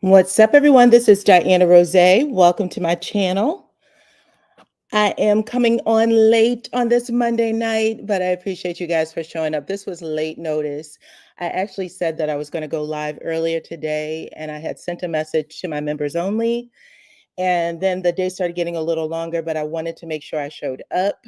What's up, everyone? This is DYANAROZAY. Welcome to my channel. I am coming on late on this Monday night, but I appreciate you guys for showing up. This was late notice. I actually said that I was going to go live earlier today, and I had sent a message to my members only. And then the day started getting a little longer, but I wanted to make sure I showed up.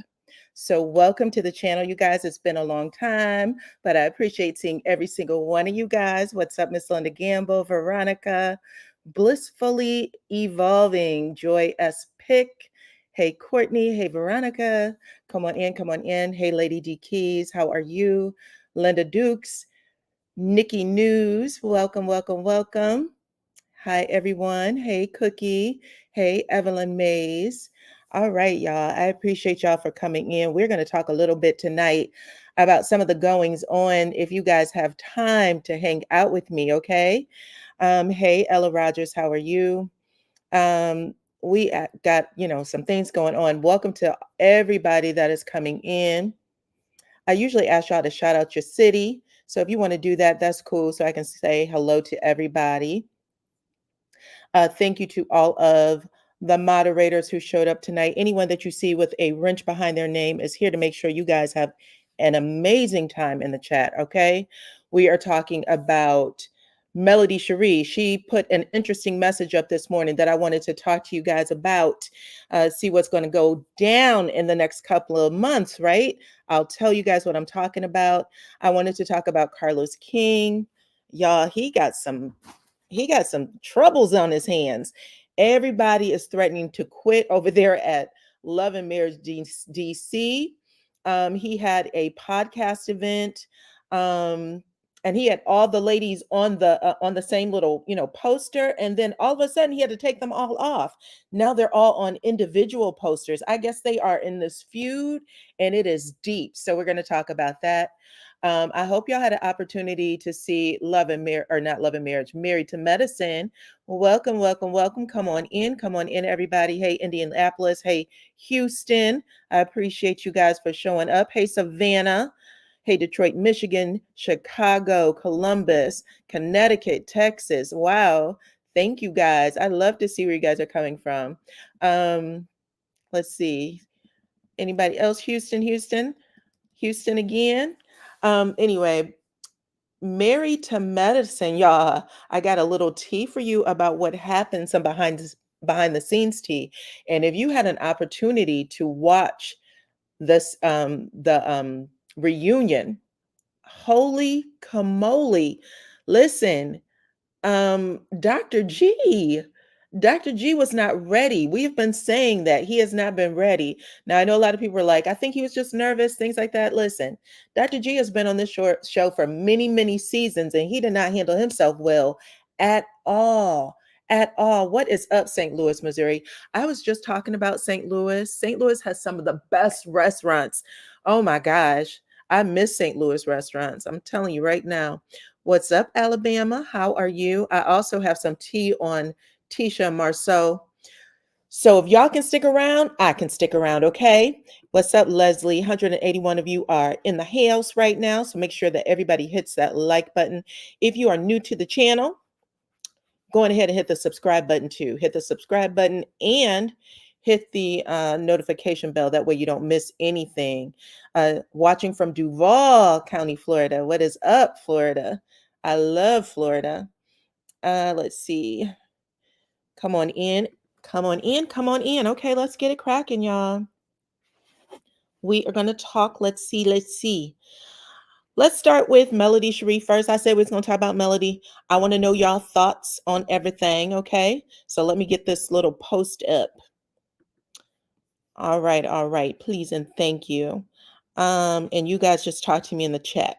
So welcome to the channel, you guys. It's been a long time, but I appreciate seeing every single one of you guys. What's up, Miss Linda Gamble, Veronica, Blissfully Evolving, Joy S. Pick. Hey, Courtney. Hey, Veronica. Come on in, come on in. Hey, Lady D Keys. How are you? Linda Dukes, Nikki News. Welcome, welcome, welcome. Hi, everyone. Hey, Cookie. Hey, Evelyn Mays. All right, y'all. I appreciate y'all for coming in. We're going to talk a little bit tonight about some of the goings on if you guys have time to hang out with me, okay? Hey, Ella Rogers, how are you? We got, some things going on. Welcome to everybody that is coming in. I usually ask y'all to shout out your city. So if you want to do that, that's cool. So I can say hello to everybody. Thank you to all of the moderators who showed up tonight. Anyone that you see with a wrench behind their name is here to make sure you guys have an amazing time in the chat, okay? We are talking about Melody Cherie. She put an interesting message up this morning that I wanted to talk to you guys about, see what's going to go down in the next couple of months, right? I'll tell you guys what I'm talking about. I wanted to talk about Carlos King. Y'all, he got some troubles on his hands. Everybody is threatening to quit over there at Love and Marriage DC. He had a podcast event, and he had all the ladies on the same little poster, and then all of a sudden he had to take them all off. Now they're all on individual posters. I guess they are in this feud, and it is deep. So we're going to talk about that. I hope y'all had an opportunity to see Love and Marriage, or not Love and Marriage, Married to Medicine. Welcome, welcome, welcome. Come on in, everybody. Hey, Indianapolis. Hey, Houston. I appreciate you guys for showing up. Hey, Savannah. Hey, Detroit, Michigan, Chicago, Columbus, Connecticut, Texas. Wow. Thank you guys. I love to see where you guys are coming from. Let's see. Anybody else? Houston again. Anyway, Married to Medicine, y'all. I got a little tea for you about what happened, some behind the scenes tea. And if you had an opportunity to watch this the reunion, holy camole. Listen, Dr. G. Dr. G was not ready. We've been saying that he has not been ready. Now, I know a lot of people are like, I think he was just nervous, things like that. Listen, Dr. G has been on this show for many, many seasons, and he did not handle himself well at all. At all. What is up, St. Louis, Missouri? I was just talking about St. Louis. St. Louis has some of the best restaurants. Oh my gosh. I miss St. Louis restaurants. I'm telling you right now. What's up, Alabama? How are you? I also have some tea on Tisha Marceau. So if y'all can stick around, I can stick around, okay? What's up, Leslie? 181 of you are in the house right now, so make sure that everybody hits that like button. If you are new to the channel, go ahead and hit the subscribe button too. Hit the subscribe button and hit the notification bell. That way you don't miss anything. Watching from Duval County, Florida. What is up, Florida? I love Florida. Let's see. Come on in. Come on in. Come on in. Okay, let's get it cracking, y'all. We are going to talk. Let's see. Let's see. Let's start with Melody Cherie first. I said we was going to talk about Melody. I want to know y'all thoughts on everything, okay? So let me get this little post up. All right. Please and thank you. And you guys just talk to me in the chat,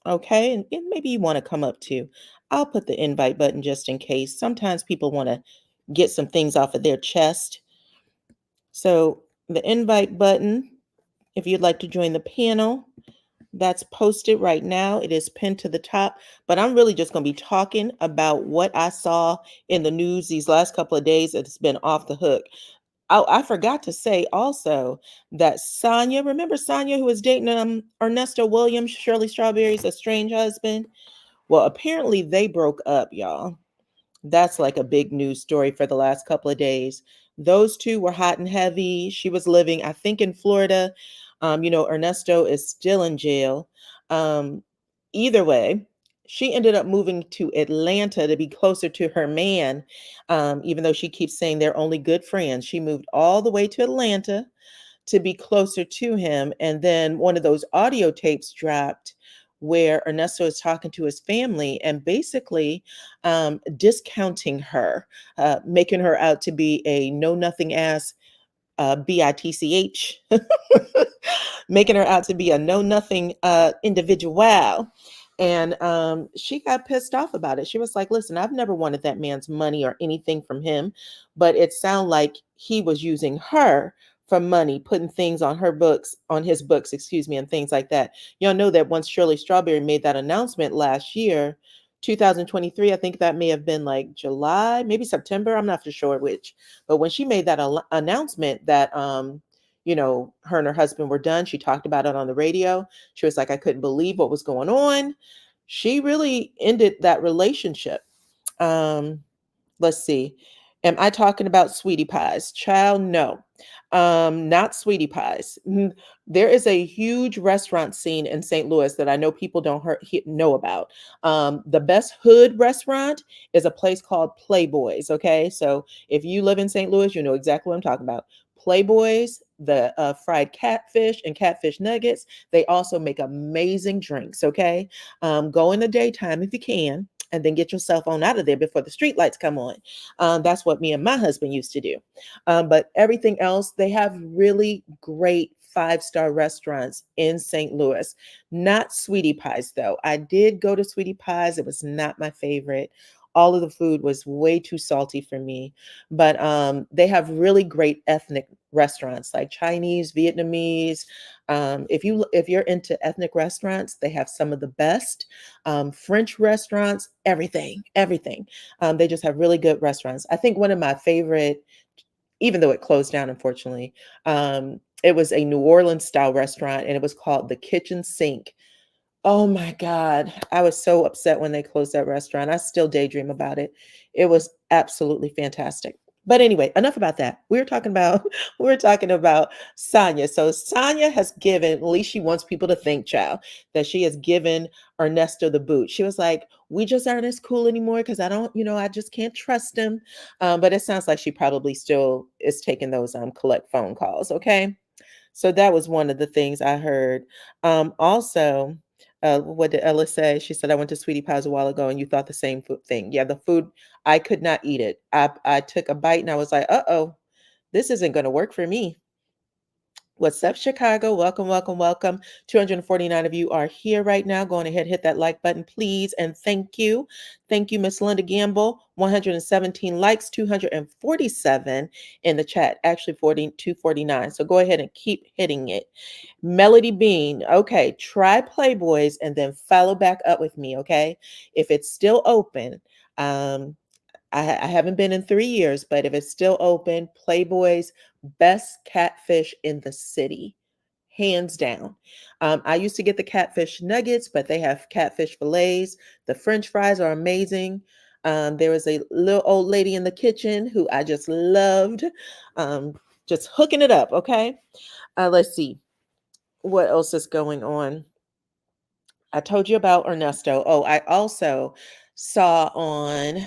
okay? And maybe you want to come up too. I'll put the invite button just in case. Sometimes people want to get some things off of their chest. So the invite button, if you'd like to join the panel, that's posted right now. It is pinned to the top, but I'm really just going to be talking about what I saw in the news these last couple of days. It's been off the hook. Oh, I forgot to say also that Sonia, remember Sonia who was dating Ernesto Williams, Shirley Strawberry's estranged husband? Well, apparently they broke up, y'all. That's like a big news story for the last couple of days. Those two were hot and heavy. She was living, I think, in Florida. Ernesto is still in jail. Um, Either way, she ended up moving to Atlanta to be closer to her man. Even though she keeps saying they're only good friends, she moved all the way to Atlanta to be closer to him. And then one of those audio tapes dropped where Ernesto is talking to his family and basically discounting her, making her out to be a know nothing ass bitch, making her out to be a know nothing individual. And she got pissed off about it. She was like, listen, I've never wanted that man's money or anything from him, but it sounded like he was using her for money, putting things on her books, on his books, excuse me, and things like that. Y'all know that once Shirley Strawberry made that announcement last year, 2023, I think that may have been like July, maybe September, I'm not for sure which. But when she made that announcement that her and her husband were done, she talked about it on the radio. She was like, I couldn't believe what was going on. She really ended that relationship. Um, let's see. Am I talking about sweetie pies? Child, no. Not sweetie pies. There is a huge restaurant scene in St. Louis that I know people don't know about. The best hood restaurant is a place called Playboys. Okay, so if you live in St. Louis, you know exactly what I'm talking about. Playboys, the fried catfish and catfish nuggets. They also make amazing drinks. Okay, go in the daytime if you can, and then get yourself on out of there before the street lights come on. That's what me and my husband used to do. But everything else, they have really great five-star restaurants in St. Louis. Not Sweetie Pies, though. I did go to Sweetie Pies. It was not my favorite. All of the food was way too salty for me. But they have really great ethnic restaurants like Chinese, Vietnamese. If you're into ethnic restaurants, they have some of the best. French restaurants, everything. They just have really good restaurants. I think one of my favorite, even though it closed down, unfortunately, it was a New Orleans style restaurant and it was called the Kitchen Sink. Oh my God. I was so upset when they closed that restaurant. I still daydream about it. It was absolutely fantastic. But anyway, enough about that. We're talking about we're talking about Sonia. So Sonia has given, at least she wants people to think, child, that she has given Ernesto the boot. She was like, we just aren't as cool anymore because I don't, I just can't trust him. But it sounds like she probably still is taking those collect phone calls. Okay. So that was one of the things I heard. Also, what did Ella say? She said, I went to Sweetie Pies a while ago and you thought the same thing. Yeah, the food, I could not eat it. I took a bite and I was like, uh-oh, this isn't going to work for me. What's up, Chicago? Welcome, welcome, welcome. 249 of you are here right now. Go on ahead, hit that like button, please. And thank you. Thank you, Miss Linda Gamble. 117 likes, 247 in the chat. Actually, 249. So go ahead and keep hitting it. Melody Bean. Okay, try Playboys and then follow back up with me, okay? If it's still open, I haven't been in 3 years, but if it's still open, Playboy's best catfish in the city, hands down. I used to get the catfish nuggets, but they have catfish fillets. The French fries are amazing. There was a little old lady in the kitchen who I just loved, just hooking it up. Okay, let's see what else is going on. I told you about Ernesto. Oh, I also saw on,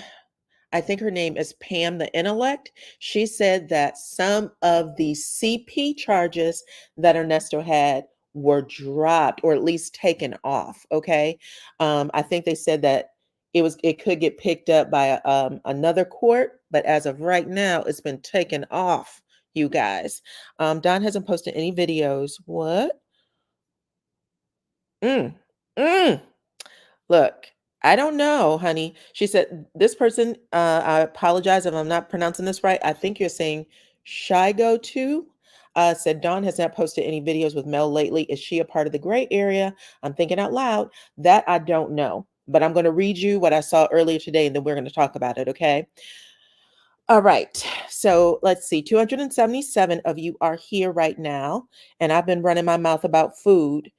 I think her name is Pam the Intellect. She said that some of the CP charges that Ernesto had were dropped or at least taken off. Okay. I think they said that it could get picked up by another court, but as of right now, it's been taken off, you guys. Don hasn't posted any videos. What? Mm, mm. Look, I don't know, honey. She said, this person, I apologize if I'm not pronouncing this right. I think you're saying Shigo too. Said Dawn has not posted any videos with Mel lately. Is she a part of the gray area? I'm thinking out loud. That I don't know. But I'm going to read you what I saw earlier today, and then we're going to talk about it, okay? All right. So let's see. 277 of you are here right now, and I've been running my mouth about food.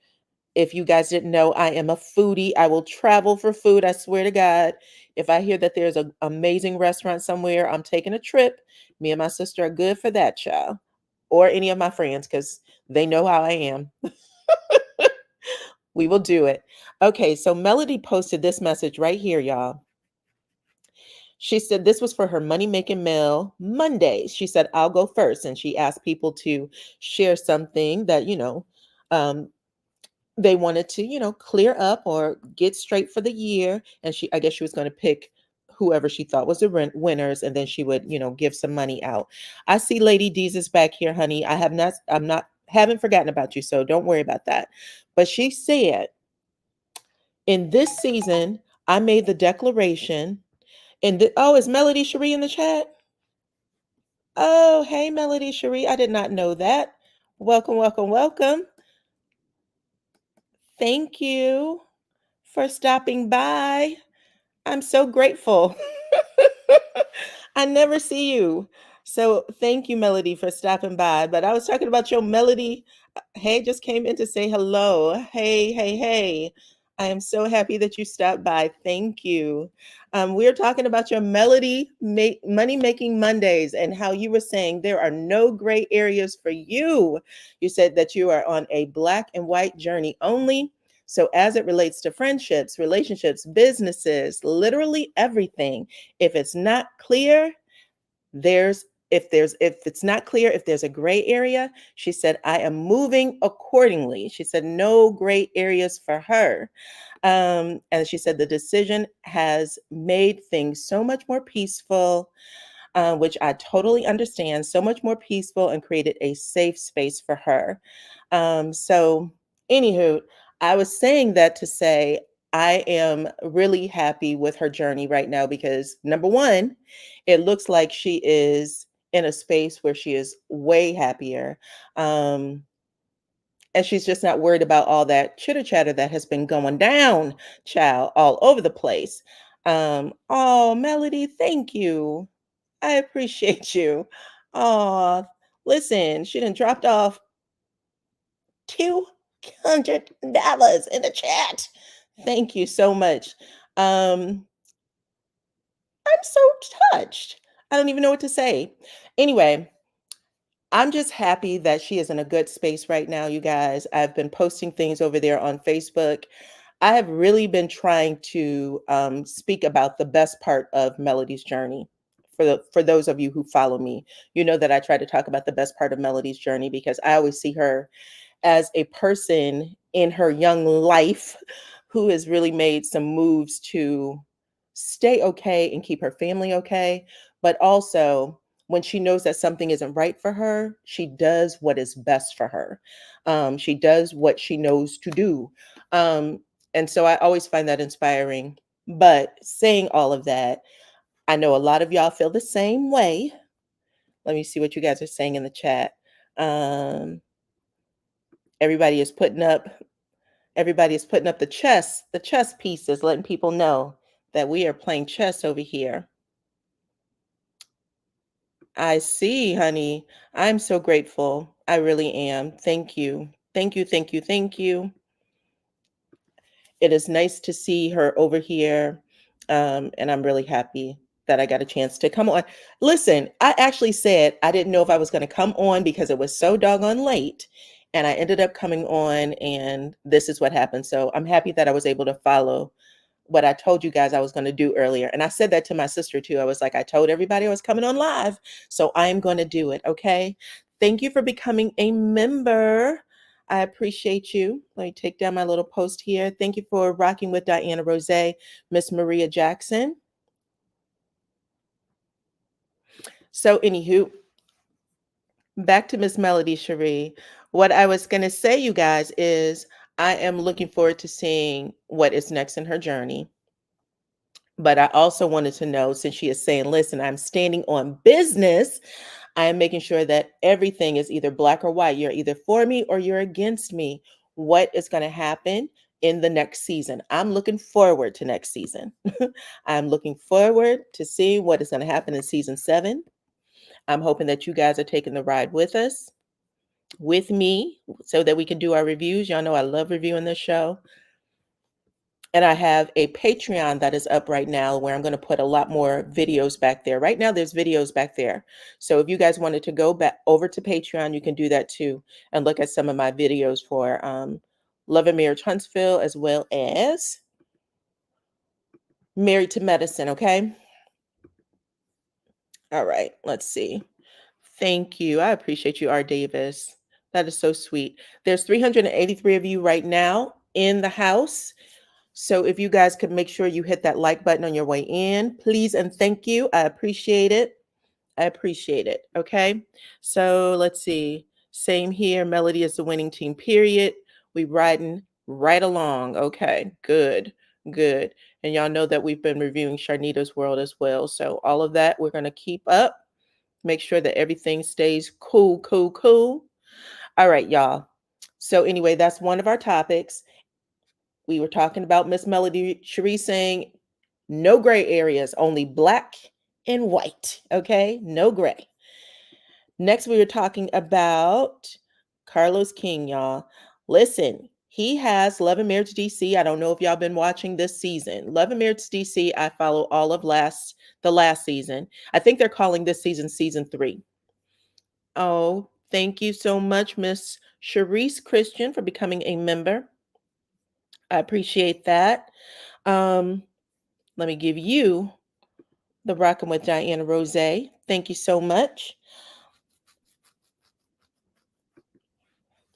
If you guys didn't know, I am a foodie. I will travel for food. I swear to God. If I hear that there's an amazing restaurant somewhere, I'm taking a trip. Me and my sister are good for that, child. Or any of my friends, because they know how I am. We will do it. Okay, so Melody posted this message right here, y'all. She said this was for her money making mail Monday. She said, I'll go first. And she asked people to share something that, um, they wanted to, clear up or get straight for the year. And I guess she was going to pick whoever she thought was the winners, and then she would, give some money out. I see Lady D's is back here, honey. Haven't forgotten about you, so don't worry about that. But she said, in this season, I made the declaration. Oh, is Melody Cherie in the chat? Oh, hey, Melody Cherie. I did not know that. Welcome, welcome, welcome. Thank you for stopping by. I'm so grateful. I never see you. So thank you, Melody, for stopping by. But I was talking about your Melody. Hey, just came in to say hello. Hey, hey, hey. I am so happy that you stopped by. Thank you. We're talking about your Money Making Mondays and how you were saying there are no gray areas for you. You said that you are on a black and white journey only. So, as it relates to friendships, relationships, businesses, literally everything, if it's not clear, if it's not clear, if there's a gray area, she said, I am moving accordingly. She said, no gray areas for her. And she said, the decision has made things so much more peaceful, which I totally understand, so much more peaceful, and created a safe space for her. So, anywho, I was saying that to say I am really happy with her journey right now because number one, it looks like she is in a space where she is way happier. And she's just not worried about all that chitter chatter that has been going down, child, all over the place. Oh, Melody, thank you. I appreciate you. Oh, listen, she done dropped off $200 in the chat. Thank you so much. I'm so touched. I don't even know what to say. Anyway, I'm just happy that she is in a good space right now, you guys. I've been posting things over there on Facebook. I have really been trying to speak about the best part of Melody's journey. For those of you who follow me, you know that I try to talk about the best part of Melody's journey because I always see her as a person in her young life who has really made some moves to stay okay and keep her family okay. But also, when she knows that something isn't right for her, she does what is best for her. She does what she knows to do. And so I always find that inspiring. But saying all of that, I know a lot of y'all feel the same way. Let me see what you guys are saying in the chat. Um, everybody is putting up the chess pieces, letting people know that we are playing chess over here. I see, honey. I'm so grateful. I really am. Thank you. Thank you, thank you, thank you. It is nice to see her over here. And I'm really happy that I got a chance to come on. Listen, I actually said I didn't know if I was going to come on because it was so doggone late. And I ended up coming on, and this is what happened. So I'm happy that I was able to follow what I told you guys I was going to do earlier. And I said that to my sister too. I was like, I told everybody I was coming on live. So I'm going to do it. Okay. Thank you for becoming a member. I appreciate you. Let me take down my little post here. Thank you for rocking with DYANAROZAY, Miss Maria Jackson. So, anywho, back to Miss Melody Cherie. What I was going to say, you guys, is I am looking forward to seeing what is next in her journey. But I also wanted to know, since she is saying, listen, I'm standing on business, I am making sure that everything is either black or white. You're either for me or you're against me. What is going to happen in the next season? I'm looking forward to next season. I'm looking forward to seeing what is going to happen in season 7. I'm hoping that you guys are taking the ride with us. with me so that we can do our reviews. Y'all know I love reviewing this show. And I have a Patreon that is up right now where I'm going to put a lot more videos back there. Right now, there's videos back there. So if you guys wanted to go back over to Patreon, you can do that too and look at some of my videos for Love and Marriage Huntsville as well as Married to Medicine. Okay. All right. Let's see. Thank you. I appreciate you, R. Davis. That is so sweet. There's 383 of you right now in the house. So if you guys could make sure you hit that like button on your way in, please and thank you. I appreciate it. I appreciate it. Okay. So let's see. Same here. Melody is the winning team, period. We riding right along. Okay. Good. Good. And y'all know that we've been reviewing Sharnita's World as well. So all of that we're going to keep up. Make sure that everything stays cool, cool, cool. All right, y'all. So anyway, that's one of our topics. We were talking about Miss Melody Cherie saying no gray areas, only black and white. Okay, no gray. Next, we were talking about Carlos King, y'all. Listen, he has Love and Marriage DC. I don't know if y'all been watching this season. Love and Marriage DC, I follow all of the last season. I think they're calling this season 3. Oh, thank you so much, Miss Charisse Christian, for becoming a member. I appreciate that. Let me give you the Rockin' with DYANAROZAY. Thank you so much.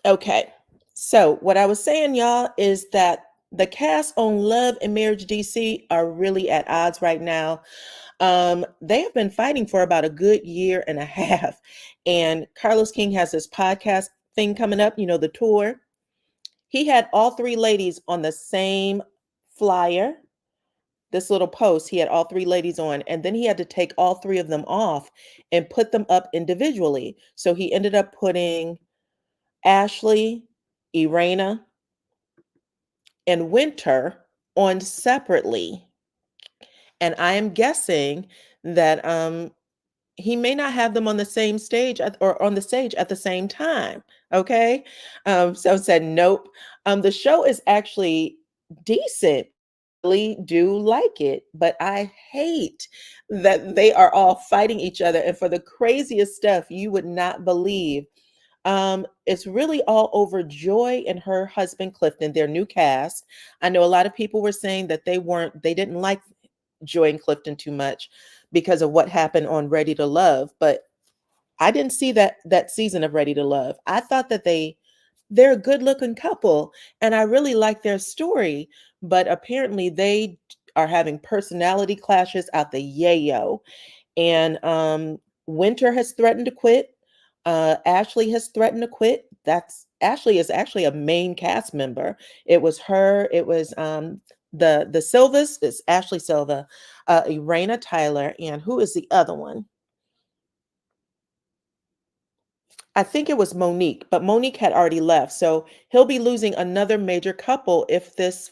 Okay. So what I was saying, y'all, is that the cast on Love and Marriage DC are really at odds right now. They have been fighting for about a good year and a half. And Carlos King has this podcast thing coming up, you know, the tour. He had all 3 ladies on the same flyer, this little post. He had all 3 ladies on, and then he had to take all 3 of them off and put them up individually. So he ended up putting Ashley, Irena, and Winter on separately. And I am guessing that he may not have them on the same stage or on the stage at the same time. Okay. So said nope. The show is actually decent. Really do like it, but I hate that they are all fighting each other and for the craziest stuff you would not believe. It's really all over Joy and her husband Clifton, their new cast. I know a lot of people were saying that they didn't like Joy and Clifton too much because of what happened on Ready to Love, but I didn't see that season of Ready to Love. I thought that they're a good looking couple and I really like their story, but apparently they are having personality clashes out the yayo. And Winter has threatened to quit. Ashley has threatened to quit. That's Ashley is actually a main cast member. It was her. It was the Silvas. It's Ashley Silva, Irena Tyler, and who is the other one? I think it was Monique, but Monique had already left. So he'll be losing another major couple if this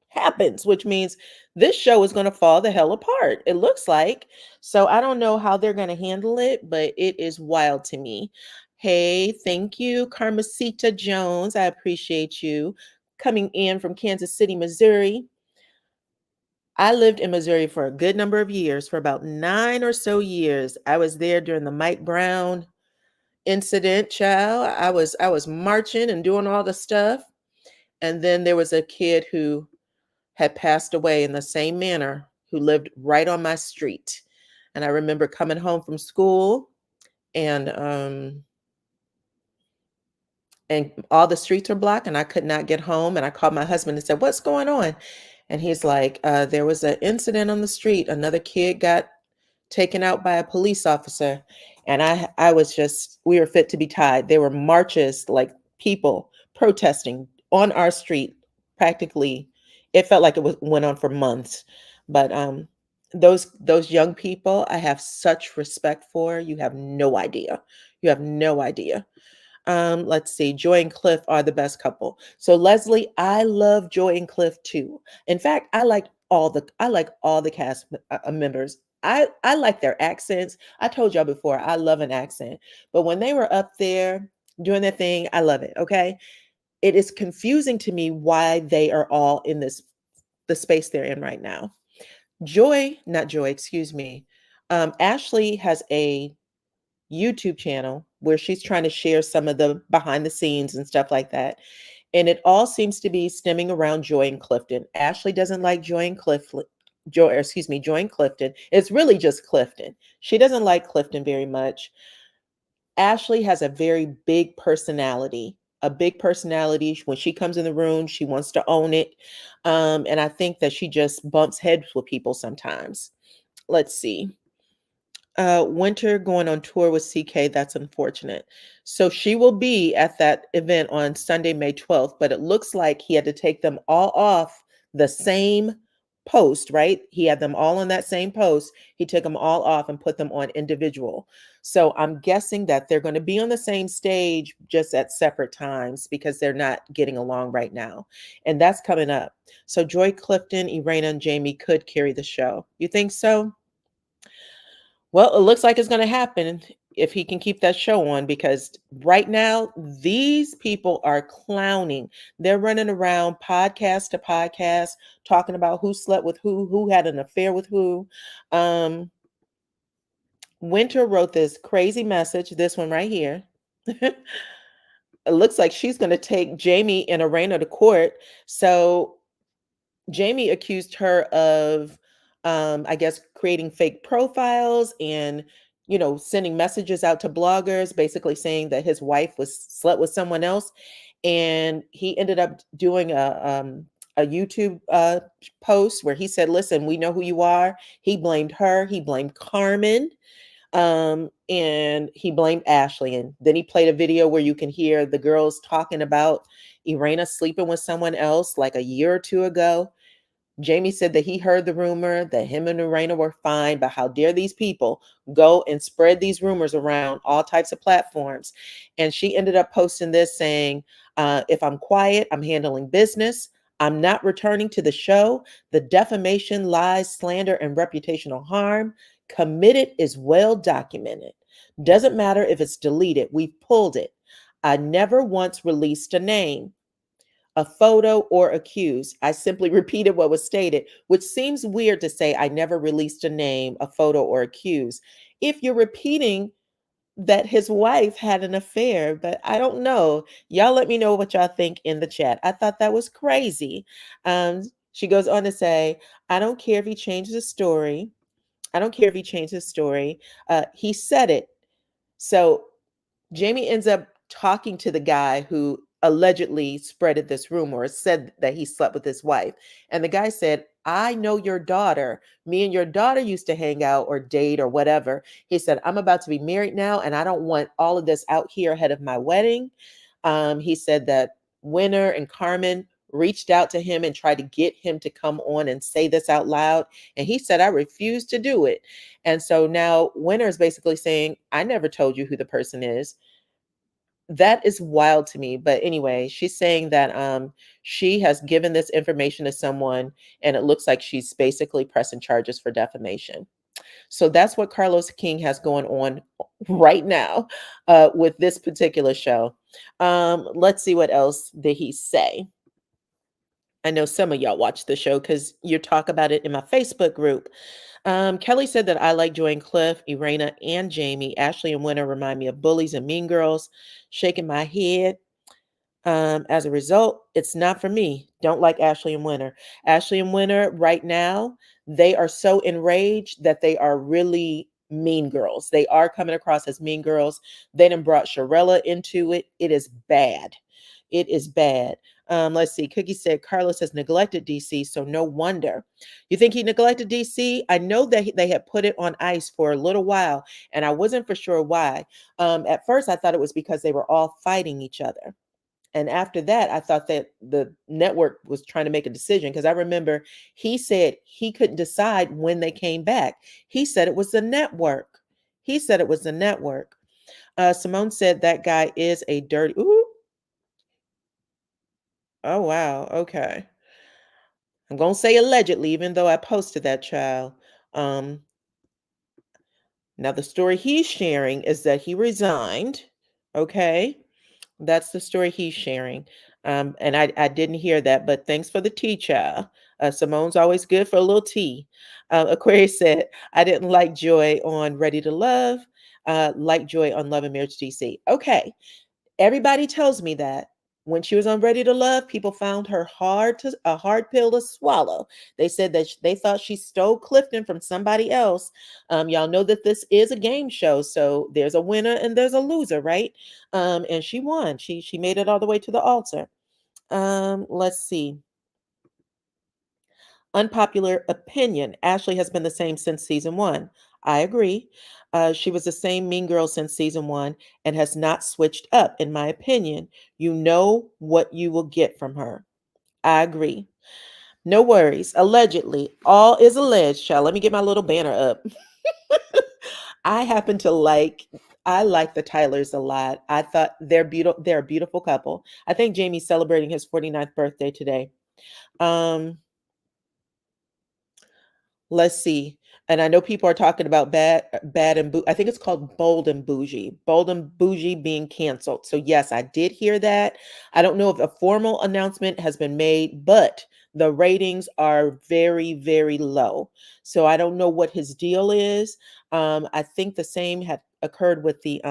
happens, which means this show is going to fall the hell apart. It looks like. So I don't know how they're going to handle it, but it is wild to me. Hey, thank you, Carmesita Jones. I appreciate you coming in from Kansas City, Missouri. I lived in Missouri for a good number of years, for about 9 or so years. I was there during the Mike Brown incident, child. I was marching and doing all the stuff. And then there was a kid who had passed away in the same manner who lived right on my street. And I remember coming home from school and all the streets were blocked and I could not get home. And I called my husband and said, "What's going on?" And he's like, there was an incident on the street. Another kid got taken out by a police officer. And I was just, we were fit to be tied. There were marches, like people protesting on our street. Practically, it felt like went on for months. But those young people, I have such respect for. You have no idea. You have no idea. Let's see. Joy and Cliff are the best couple. So Leslie, I love Joy and Cliff too. In fact, I like all the cast members. I like their accents. I told y'all before, I love an accent. But when they were up there doing their thing. I love it. Okay. It is confusing to me why they are all in the space they're in right now. Not Joy, excuse me. Ashley has a YouTube channel where she's trying to share some of the behind the scenes and stuff like that. And it all seems to be stemming around Joy and Clifton. Ashley doesn't like Joy and Clifton. Joy and Clifton. It's really just Clifton. She doesn't like Clifton very much. Ashley has a very big personality. A big personality. When she comes in the room, she wants to own it. And I think that she just bumps heads with people sometimes. Let's see. Winter going on tour with CK. That's unfortunate. So she will be at that event on Sunday, May 12th, but it looks like he had to take them all off the same post, right? He had them all on that same post. He took them all off and put them on individual. So I'm guessing that they're going to be on the same stage, just at separate times because they're not getting along right now. And that's coming up. So Joy, Clifton, Irena, and Jamie could carry the show. You think so? Well, it looks like it's going to happen if he can keep that show on, because right now these people are clowning. They're running around podcast to podcast talking about who slept with who had an affair with who. Um, Winter wrote this crazy message, this one right here. It looks like she's going to take Jamie and Arena to court. So Jamie accused her of, I guess, creating fake profiles and, sending messages out to bloggers, basically saying that his wife was slept with someone else. And he ended up doing a YouTube post where he said, "Listen, we know who you are." He blamed her. He blamed Carmen. And he blamed Ashley. And then he played a video where you can hear the girls talking about Irena sleeping with someone else like a year or two ago. Jamie said that he heard the rumor that him and Irena were fine, but how dare these people go and spread these rumors around all types of platforms. And she ended up posting this saying, if I'm quiet, I'm handling business. I'm not returning to the show. The defamation, lies, slander, and reputational harm committed is well documented. Doesn't matter if it's deleted, we've pulled it. I never once released a name, a photo, or accused. I simply repeated what was stated, which seems weird to say I never released a name, a photo, or accused if you're repeating that his wife had an affair. But I don't know. Y'all let me know what y'all think in the chat. I thought that was crazy. She goes on to say, I don't care if he changed the story. I don't care if he changed his story. He said it. So Jamie ends up talking to the guy who allegedly spreaded this rumor, or said that he slept with his wife. And the guy said, I know your daughter. Me and your daughter used to hang out or date or whatever. He said, I'm about to be married now, and I don't want all of this out here ahead of my wedding. He said that Winter and Carmen reached out to him and tried to get him to come on and say this out loud. And he said, I refuse to do it. And so now Winter is basically saying, I never told you who the person is. That is wild to me. But anyway, she's saying that she has given this information to someone, and it looks like she's basically pressing charges for defamation. So that's what Carlos King has going on right now with this particular show. Let's see, what else did he say? I know some of y'all watch the show because you talk about it in my Facebook group. Kelly said that I like Joy and Cliff, Irena, and Jamie. Ashley and Winter remind me of bullies and mean girls. Shaking my head. As a result, it's not for me. Don't like Ashley and Winter. Ashley and Winter right now, they are so enraged that they are really mean girls. They are coming across as mean girls. They done brought Sharella into it. It is bad. It is bad. Let's see. Cookie said Carlos has neglected DC, so no wonder. You think he neglected DC? I know that they had put it on ice for a little while, and I wasn't for sure why. At first, I thought it was because they were all fighting each other. And after that, I thought that the network was trying to make a decision, because I remember he said he couldn't decide when they came back. He said it was the network. He said it was the network. Simone said that guy is a dirty. Ooh. Oh, wow. Okay. I'm going to say allegedly, even though I posted that, child. Um, Now, the story he's sharing is that he resigned. Okay. That's the story he's sharing. And I didn't hear that, but thanks for the tea, child. Simone's always good for a little tea. Aquarius said, I didn't like Joy on Ready to Love, like Joy on Love and Marriage DC. Okay. Everybody tells me that when she was on Ready to Love, people found her a hard pill to swallow. They said that they thought she stole Clifton from somebody else. Y'all know that this is a game show, so there's a winner and there's a loser, right? And she won. She made it all the way to the altar. Let's see. Unpopular opinion. Ashley has been the same since season one. I agree. She was the same mean girl since season one and has not switched up, in my opinion. You know what you will get from her. I agree. No worries. Allegedly, all is alleged. Child, let me get my little banner up. I happen to I like the Tylers a lot. I thought they're beautiful. They're a beautiful couple. I think Jamie's celebrating his 49th birthday today. Um, Let's see. And I know people are talking about I think it's called Bold and Bougie. Bold and Bougie being canceled. So yes, I did hear that. I don't know if a formal announcement has been made, but the ratings are very, very low. So I don't know what his deal is. I think the same had occurred with the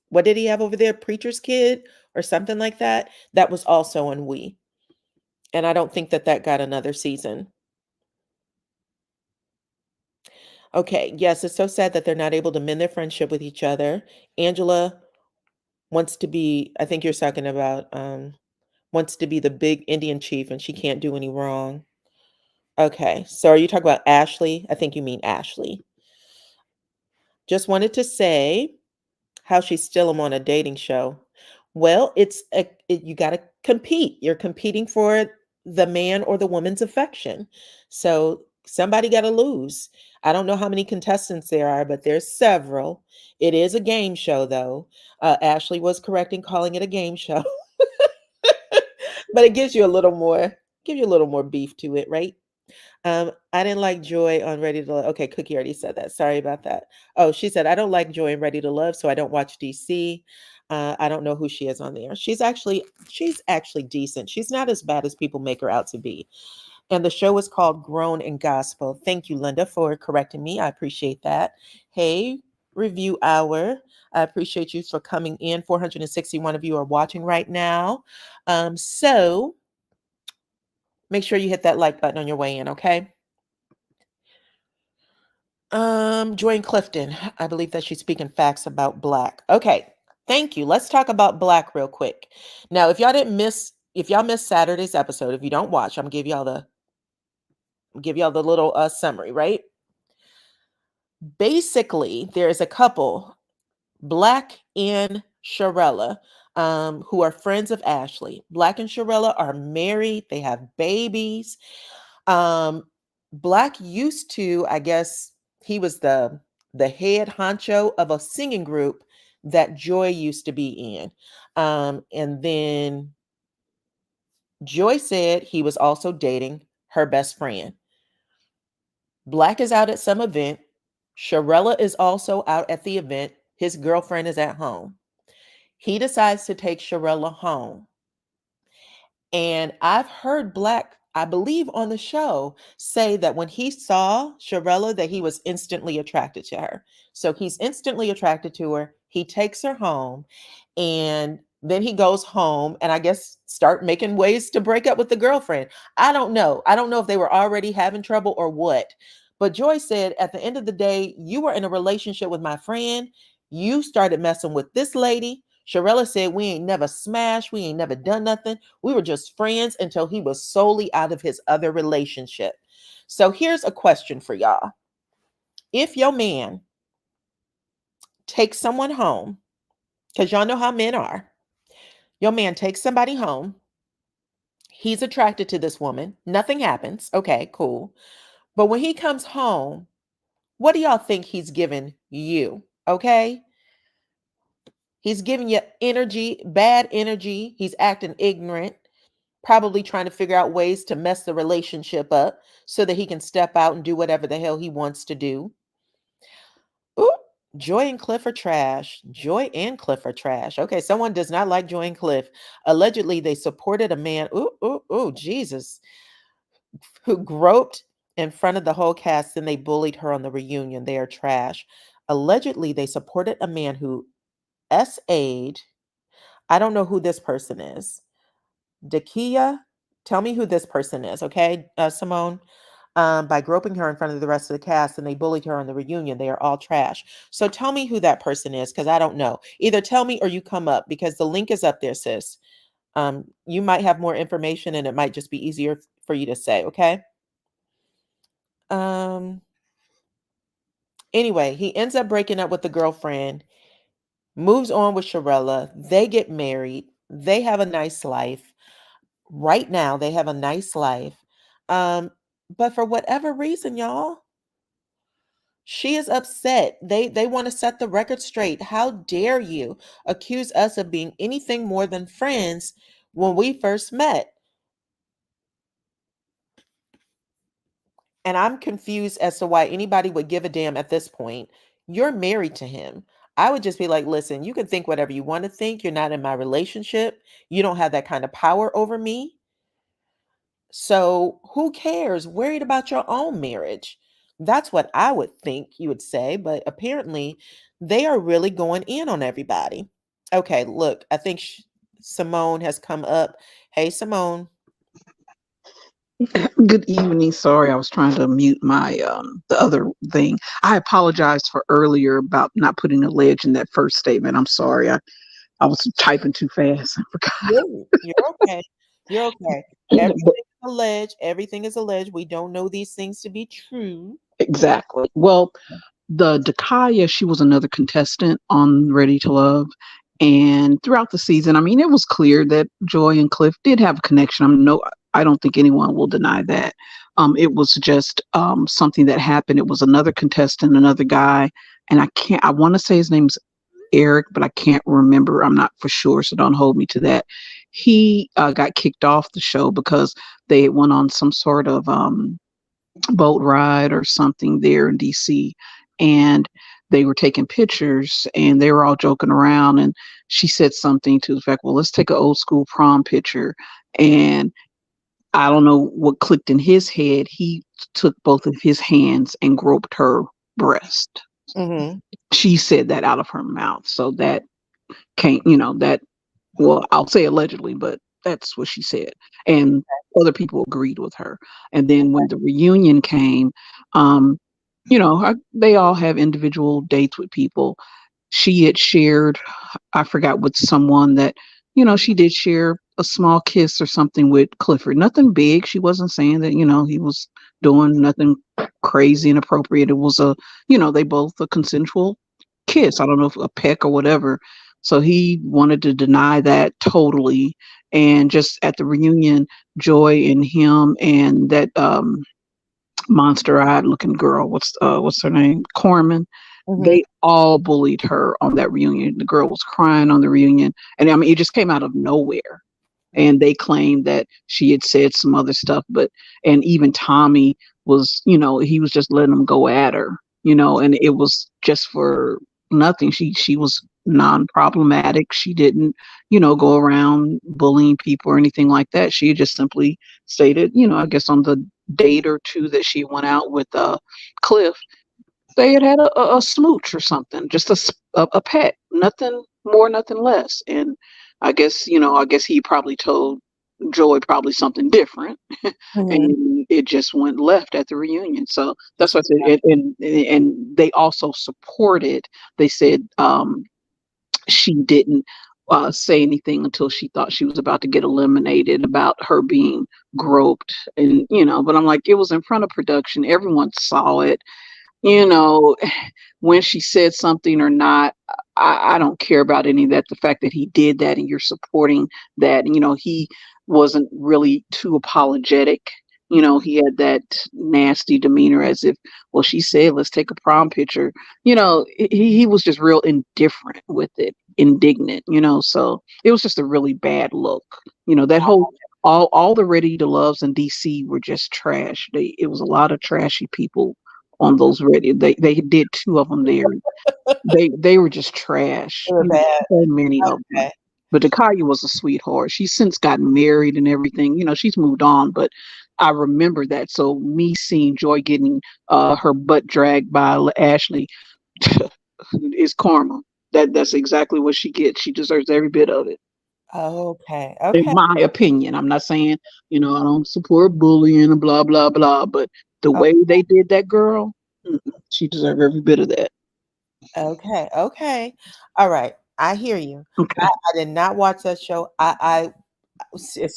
what did he have over there? Preacher's Kid or something like that. That was also on We. And I don't think that that got another season. Okay, yes, it's so sad that they're not able to mend their friendship with each other. Angela wants to be, I think you're talking about, wants to be the big Indian chief and she can't do any wrong. Okay, so are you talking about Ashley? I think you mean Ashley. Just wanted to say how she's still on a dating show. Well, you got to compete. You're competing for the man or the woman's affection. So somebody got to lose. I don't know how many contestants there are, but there's several. It is a game show, though. Ashley was correct in calling it a game show, but it gives you a little more, give you a little more beef to it, right? I didn't like Joy on Ready to Love. Okay, Cookie already said that. Sorry about that. Oh, she said, I don't like Joy and Ready to Love, so I don't watch DC. I don't know who she is on there. She's actually decent. She's not as bad as people make her out to be. And the show is called Grown in Gospel. Thank you, Linda, for correcting me. I appreciate that. Hey, review hour. I appreciate you for coming in. 461 of you are watching right now. So make sure you hit that like button on your way in, okay? Joy Clifton. I believe that she's speaking facts about Black. Okay, thank you. Let's talk about Black real quick. Now, if y'all missed Saturday's episode, if you don't watch, I'm gonna give y'all the little summary, right? Basically, there is a couple, Black and Sharella, who are friends of Ashley. Black and Sharella are married, they have babies. Um, Black used to, I guess, he was the head honcho of a singing group that Joy used to be in. And then Joy said he was also dating her best friend. Black is out at some event. Sharella is also out at the event. His girlfriend is at home. He decides to take Sharella home. And I've heard Black, I believe on the show, say that when he saw Sharella, that he was instantly attracted to her. So he's instantly attracted to her. He takes her home and then he goes home and I guess start making ways to break up with the girlfriend. I don't know. I don't know if they were already having trouble or what. But Joy said at the end of the day, you were in a relationship with my friend. You started messing with this lady. Sharella said, we ain't never smashed. We ain't never done nothing. We were just friends until he was solely out of his other relationship. So here's a question for y'all. If your man takes someone home, because y'all know how men are, your man takes somebody home, he's attracted to this woman, nothing happens. Okay, cool. But when he comes home, what do y'all think he's giving you? Okay. He's giving you energy, bad energy. He's acting ignorant, probably trying to figure out ways to mess the relationship up so that he can step out and do whatever the hell he wants to do. Ooh, Joy and Cliff are trash. Joy and Cliff are trash. Okay, someone does not like Joy and Cliff. Allegedly, they supported a man, Jesus, who groped in front of the whole cast and they bullied her on the reunion. They are trash. Allegedly, they supported a man who SA'd. I don't know who this person is. Dakia, tell me who this person is, okay, Simone? By groping her in front of the rest of the cast and they bullied her on the reunion. They are all trash. So tell me who that person is because I don't know. Either tell me or you come up because the link is up there, sis. You might have more information and it might just be easier for you to say, okay? Um, anyway, he ends up breaking up with the girlfriend, moves on with Sharella. They get married. They have a nice life. Right now, they have a nice life. Um, but for whatever reason, y'all, she is upset. They want to set the record straight. How dare you accuse us of being anything more than friends when we first met? And I'm confused as to why anybody would give a damn at this point. You're married to him. I would just be like, listen, you can think whatever you want to think. You're not in my relationship. You don't have that kind of power over me. So who cares? Worried about your own marriage. That's what I would think you would say. But apparently, they are really going in on everybody. Okay, look, I think Simone has come up. Hey, Simone. Good evening. Sorry, I was trying to mute my the other thing. I apologize for earlier about not putting a ledge in that first statement. I'm sorry. I was typing too fast. I forgot. You're okay. You're okay. But Everything is alleged. Everything is alleged. We don't know these things to be true. exactly. Well, the Dakaya, she was another contestant on Ready to Love. And throughout the season, I mean, it was clear that Joy and Cliff did have a connection. I don't think anyone will deny that. It was just something that happened. It was another contestant, another guy, and I want to say his name's Eric, but I can't remember. I'm not for sure, so don't hold me to that. He got kicked off the show because they went on some sort of boat ride or something there in DC, and they were taking pictures and they were all joking around. And she said something to the fact, "Well, let's take an old school prom picture." And I don't know what clicked in his head. He took both of his hands and groped her breast. Mm-hmm. She said that out of her mouth. So that can't, that, well, I'll say allegedly, but that's what she said. And other people agreed with her. And then when the reunion came, um, they all have individual dates with people. She had shared, I forgot with someone that, she did share a small kiss or something with Clifford. Nothing big. She wasn't saying that, he was doing nothing crazy inappropriate. It was they both a consensual kiss. I don't know if a peck or whatever. So he wanted to deny that totally. And just at the reunion, Joy and him and that monster-eyed looking girl, what's her name? Corman. Mm-hmm. They all bullied her on that reunion. The girl was crying on the reunion. And I mean, it just came out of nowhere. And they claimed that she had said some other stuff, and even Tommy was, he was just letting them go at her, and it was just for nothing. She was non-problematic. She didn't, go around bullying people or anything like that. She just simply stated, I guess on the date or two that she went out with Cliff, they had a smooch or something, just a pet, nothing more, nothing less. And I guess he probably told Joy probably something different, Mm-hmm. and it just went left at the reunion. So that's what I said. And they also supported. They said she didn't say anything until she thought she was about to get eliminated about her being groped, and But I'm like, it was in front of production. Everyone saw it, you know, when she said something or not, I don't care about any of that. The fact that he did that and you're supporting that, he wasn't really too apologetic. He had that nasty demeanor as if, well, she said, let's take a prom picture. He was just real indifferent with it, indignant, so it was just a really bad look. That whole, all the Ready to Loves in DC were just trash. It was a lot of trashy people on those radio. They did 2 of them there. They were just trash. They were bad. So many of them. Okay. But Dakaya was a sweetheart. She's since gotten married and everything. She's moved on, but I remember that. So me seeing Joy getting her butt dragged by Ashley is karma. That's exactly what she gets. She deserves every bit of it. Okay. In Okay. my opinion. I'm not saying, I don't support bullying and blah, blah, blah. But the Oh, way they did that girl, she deserves every bit of that. okay. Okay. All right. I hear you. Okay. I did not watch that show. As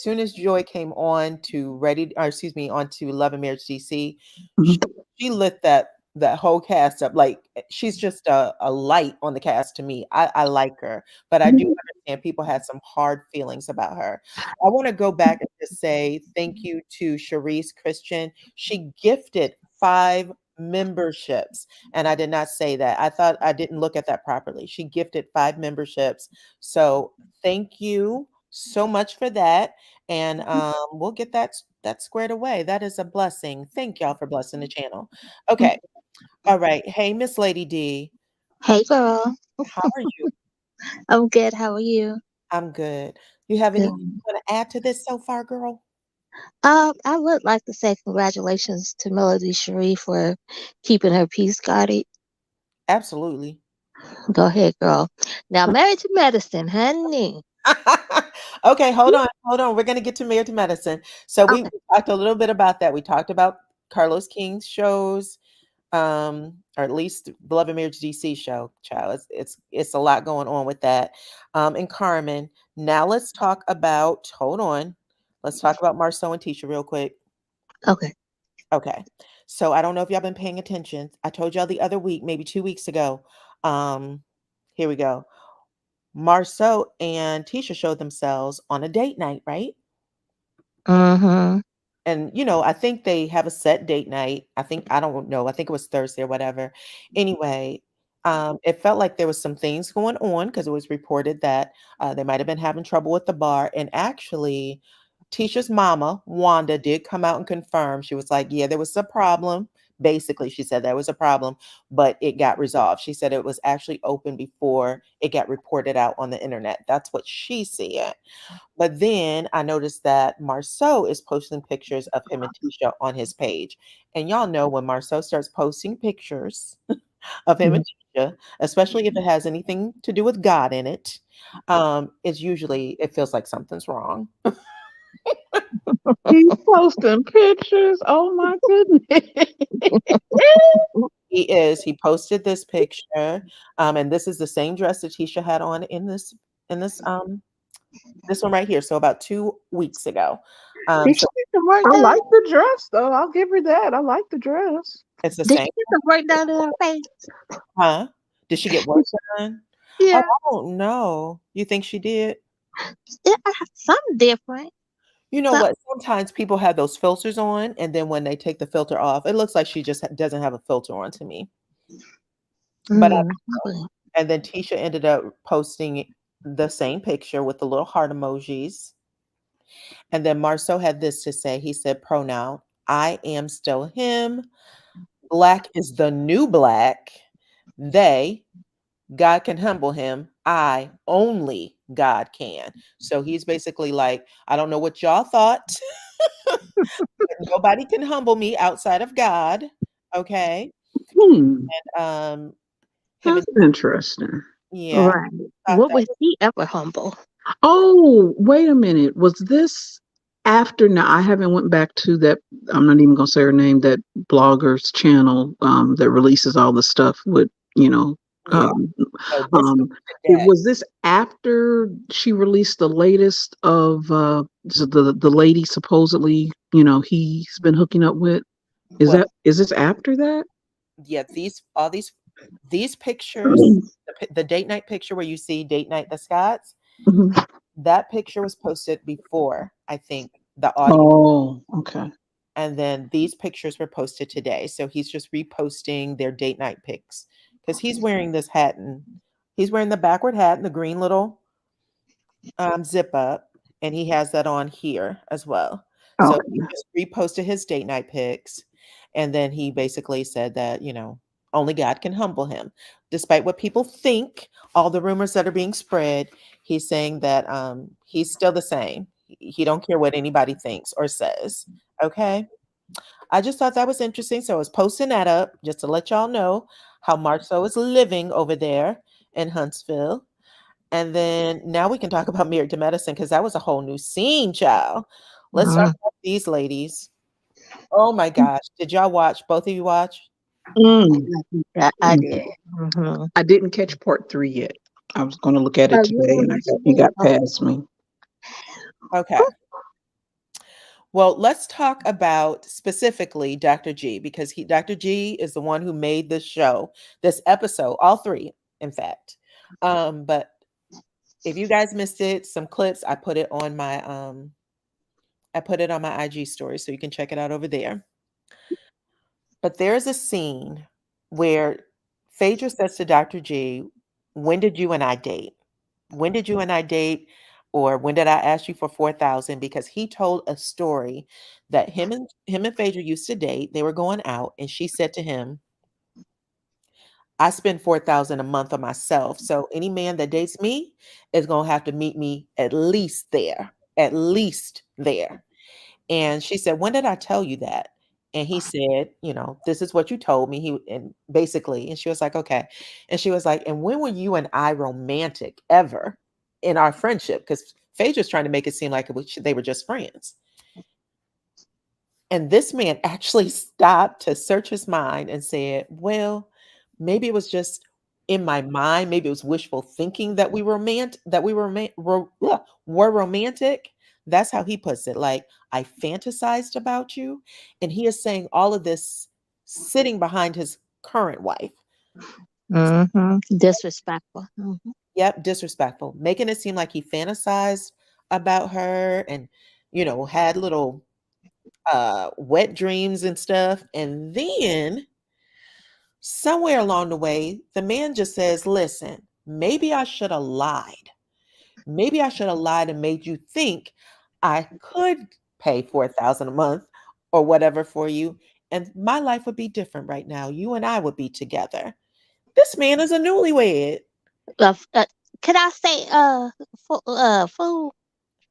soon as Joy came on to onto Love and Marriage DC, she, Mhm. she lit that whole cast up. Like she's just a light on the cast to me. I like her, but I do understand people had some hard feelings about her. I want to go back and just say thank you to Sharice Christian. She gifted 5 memberships, and I did not say that. I thought I didn't look at that properly. She gifted 5 memberships. So thank you so much for that. And we'll get that squared away. That is a blessing. Thank y'all for blessing the channel. Okay. All right. Hey, Miss Lady D, Hey girl, how are you? I'm good. How are you? I'm good. You have anything Good. you want to add to this so far, girl? I would like to say congratulations to Melody Cherie for keeping her peace guarded. Absolutely. Go ahead, girl. Now, married to medicine, honey. Okay, hold on, hold on. We're gonna get to Married to Medicine. So we Okay. talked a little bit about that. We talked about Carlos King's shows, or at least the Love and Marriage DC show. Child, it's a lot going on with that. And Carmen. Now let's talk about. Hold on. Let's talk about Marceau and Tisha real quick. Okay. Okay. So I don't know if y'all been paying attention. I told y'all the other week, maybe 2 weeks ago. Um, Here we go. Marceau and Tisha showed themselves on a date night, right? Mm-hmm. And I think they have a set date night. I don't know. I think it was Thursday or whatever. Anyway, it felt like there was some things going on because it was reported that they might have been having trouble with the bar. And actually, Tisha's mama, Wanda, did come out and confirm. She was like, "Yeah, there was a problem." Basically, she said there was a problem, but it got resolved. She said it was actually open before it got reported out on the internet. That's what she said. But then I noticed that Marceau is posting pictures of him and Tisha on his page. And y'all know when Marceau starts posting pictures of him and Tisha, especially if it has anything to do with God in it, it feels like something's wrong. He's posting pictures. Oh my goodness. He is. He posted this picture, and this is the same dress that Tisha had on in this one right here. So about 2 weeks ago. Did So she get the work I done? like the dress though. I'll give her that. I like the dress. it's the Did same. she get the work done in her face? Huh? Did she get work done? Oh, Yeah. I don't know. You think she did? Yeah, something different. You know Some, what? Sometimes people have those filters on, and then when they take the filter off, it looks like she just doesn't have a filter on to me. But probably. and then Tisha ended up posting the same picture with the little heart emojis. And then Marceau had this to say. He said, pronoun, I am still him. Black is the new black. They, God can humble him. I, only God can. So he's basically like, I don't know what y'all thought. Nobody can humble me outside of God. Okay. Hmm. Um, him and That's interesting. yeah, Right. thought What that was he ever humble? Oh, wait a minute. Was this after? Now I haven't went back to that. I'm not even gonna say her name. That blogger's channel that releases all the stuff with yeah. Um, No, this was um, today. was this after she released the latest of the lady supposedly he's been hooking up with? Well, Is this after that? yeah, these pictures, the date night picture where you see date night the Scots, Mhm. that picture was posted before, I think, the audio. Oh, okay. And then these pictures were posted today. So he's just reposting their date night pics because he's wearing this hat and he's wearing the backward hat and the green little zip up, and he has that on here as well. So he Okay. just reposted his date night pics, And then he basically said that, only God can humble him. Despite what people think, all the rumors that are being spread, he's saying that he's still the same. He don't care what anybody thinks or says. Okay. I just thought that was interesting. So I was posting that up just to let y'all know how Marceau is living over there in Huntsville. And then now we can talk about Married to Medicine, because that was a whole new scene, child. Let's talk about these ladies. Oh my gosh. Did y'all watch? Both of you watch? Mm. I did. Mm-hmm. I didn't catch part 3 yet. I was going to look at it today, and you got past me. Okay. Well, let's talk about specifically Dr. G, because Dr. G is the one who made this show, this episode, all 3, in fact. But if you guys missed it, some clips, I put it on my IG story, so you can check it out over there. But there's a scene where Phaedra says to Dr. G, "When did you and I date? When did you and I date? Or when did I ask you for 4,000?" Because he told a story that him and Phaedra used to date. They were going out, and she said to him, "I spend 4,000 a month on myself. So any man that dates me is going to have to meet me at least there, at least there." And she said, "When did I tell you that?" And he said, "This is what you told me." And basically, and she was like, "Okay." And she was like, "And when were you and I romantic ever in our friendship?" Because Phaedra's trying to make it seem like they were just friends. And this man actually stopped to search his mind and said, "Well, maybe it was just in my mind. Maybe it was wishful thinking that we were were romantic." That's how he puts it. Like, I fantasized about you. And he is saying all of this sitting behind his current wife. Mm-hmm. Disrespectful. Mm-hmm. Yep, disrespectful, making it seem like he fantasized about her and, had little wet dreams and stuff. And then somewhere along the way, the man just says, "Listen, maybe I should have lied. Maybe I should have lied and made you think I could pay 4,000 a month or whatever for you. And my life would be different right now. You and I would be together." This man is a newlywed. Can I say fool?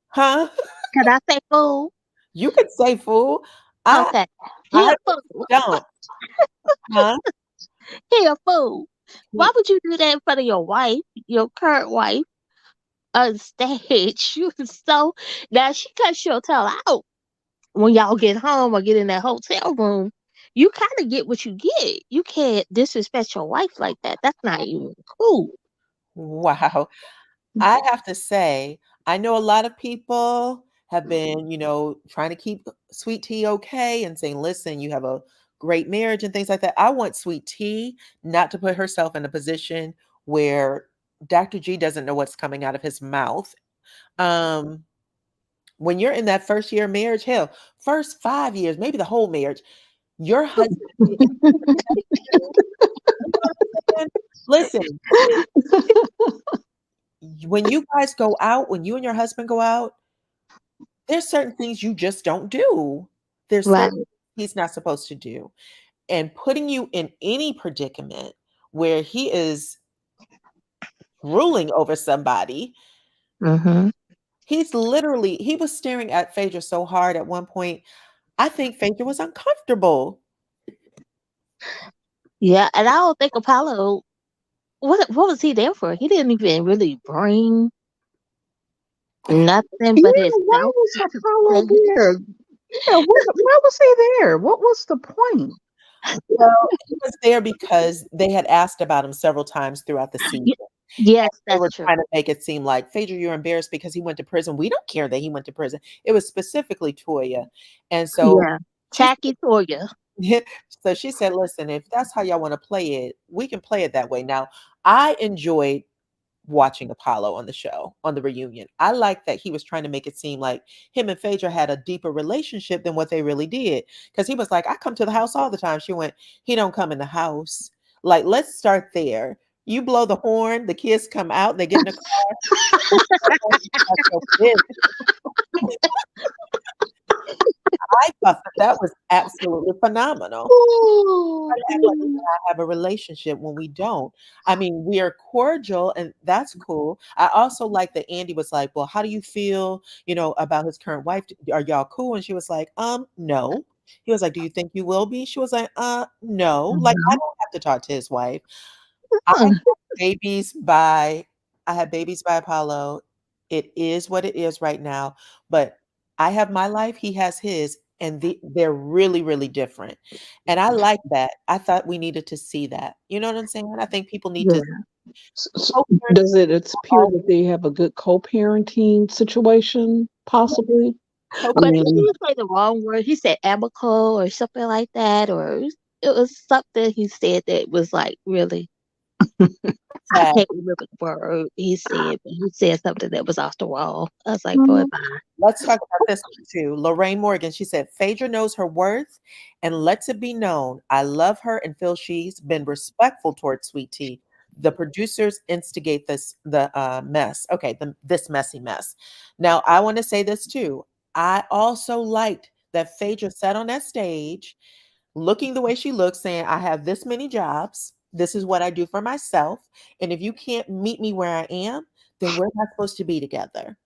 Huh? Can I say fool? You could say fool. I Okay. He a fool. don't. Huh? He a fool. Why would you do that in front of your wife, your current wife, on stage? You so now she'll tell out when y'all get home or get in that hotel room. You kind of get what you get. You can't disrespect your wife like that. That's not even cool. Wow. I have to say, I know a lot of people have been, trying to keep Sweet Tea okay and saying, "Listen, you have a great marriage," and things like that. I want Sweet Tea not to put herself in a position where Dr. G doesn't know what's coming out of his mouth. When you're in that first year of marriage, hell, first 5 years, maybe the whole marriage, your husband, listen, when you guys go out, when you and your husband go out, there's certain things you just don't do. There's Right. certain things he's not supposed to do. And putting you in any predicament where he is ruling over somebody, Mm-hmm. he was staring at Phaedra so hard at one point. I think Phaedra was uncomfortable. Yeah, and I don't think Apollo. What was he there for? He didn't even really bring nothing but Yeah, his why self. was Apollo there? Yeah, why was he there? What was the point? Well, he was there because they had asked about him several times throughout the season. Yes, They were that's true. trying to make it seem like, "Phaedra, you're embarrassed because he went to prison." We don't care that he went to prison. It was specifically Toya. And so Yeah, she tacky Toya. so she said, "Listen, if that's how y'all want to play it, we can play it that way." Now, I enjoyed watching Apollo on the show, on the reunion. I like that he was trying to make it seem like him and Phaedra had a deeper relationship than what they really did. Because he was like, "I come to the house all the time." She went, "He don't come in the house." Like, let's start there. You blow the horn, the kids come out, they get in the car. I thought that was absolutely phenomenal. Ooh, Act like we cannot have a relationship when we don't. I mean, we are cordial, and that's cool. I also like that Andy was like, "Well, how do you feel, about his current wife? Are y'all cool?" And she was like, no." He was like, "Do you think you will be?" She was like, no. Like, I Mhm. don't have to talk to his wife. I huh. had babies by I had babies by Apollo. It is what it is right now, but I have my life, he has his, and they're really, really different. And I like that. I thought we needed to see that. You know what I'm saying? I think people need Yeah. to co-parent Does it appear all that they have a good co-parenting situation, possibly? I But he co-parent. mean, didn't say the wrong word. He said amicable or something like that, or it was something he said that was like really. I That. can't remember the word he said, but he said something that was off the wall. I was like, boy, mm, bye. Let's talk about this one too. Lorraine Morgan, she said, Phaedra knows her worth and lets it be known. I love her and feel she's been respectful towards Sweet Tea. The producers instigate the mess. Okay, this messy mess. Now, I want to say this too. I also liked that Phaedra sat on that stage looking the way she looks, saying, I have this many jobs. This is what I do for myself. And if you can't meet me where I am, then we're not supposed to be together.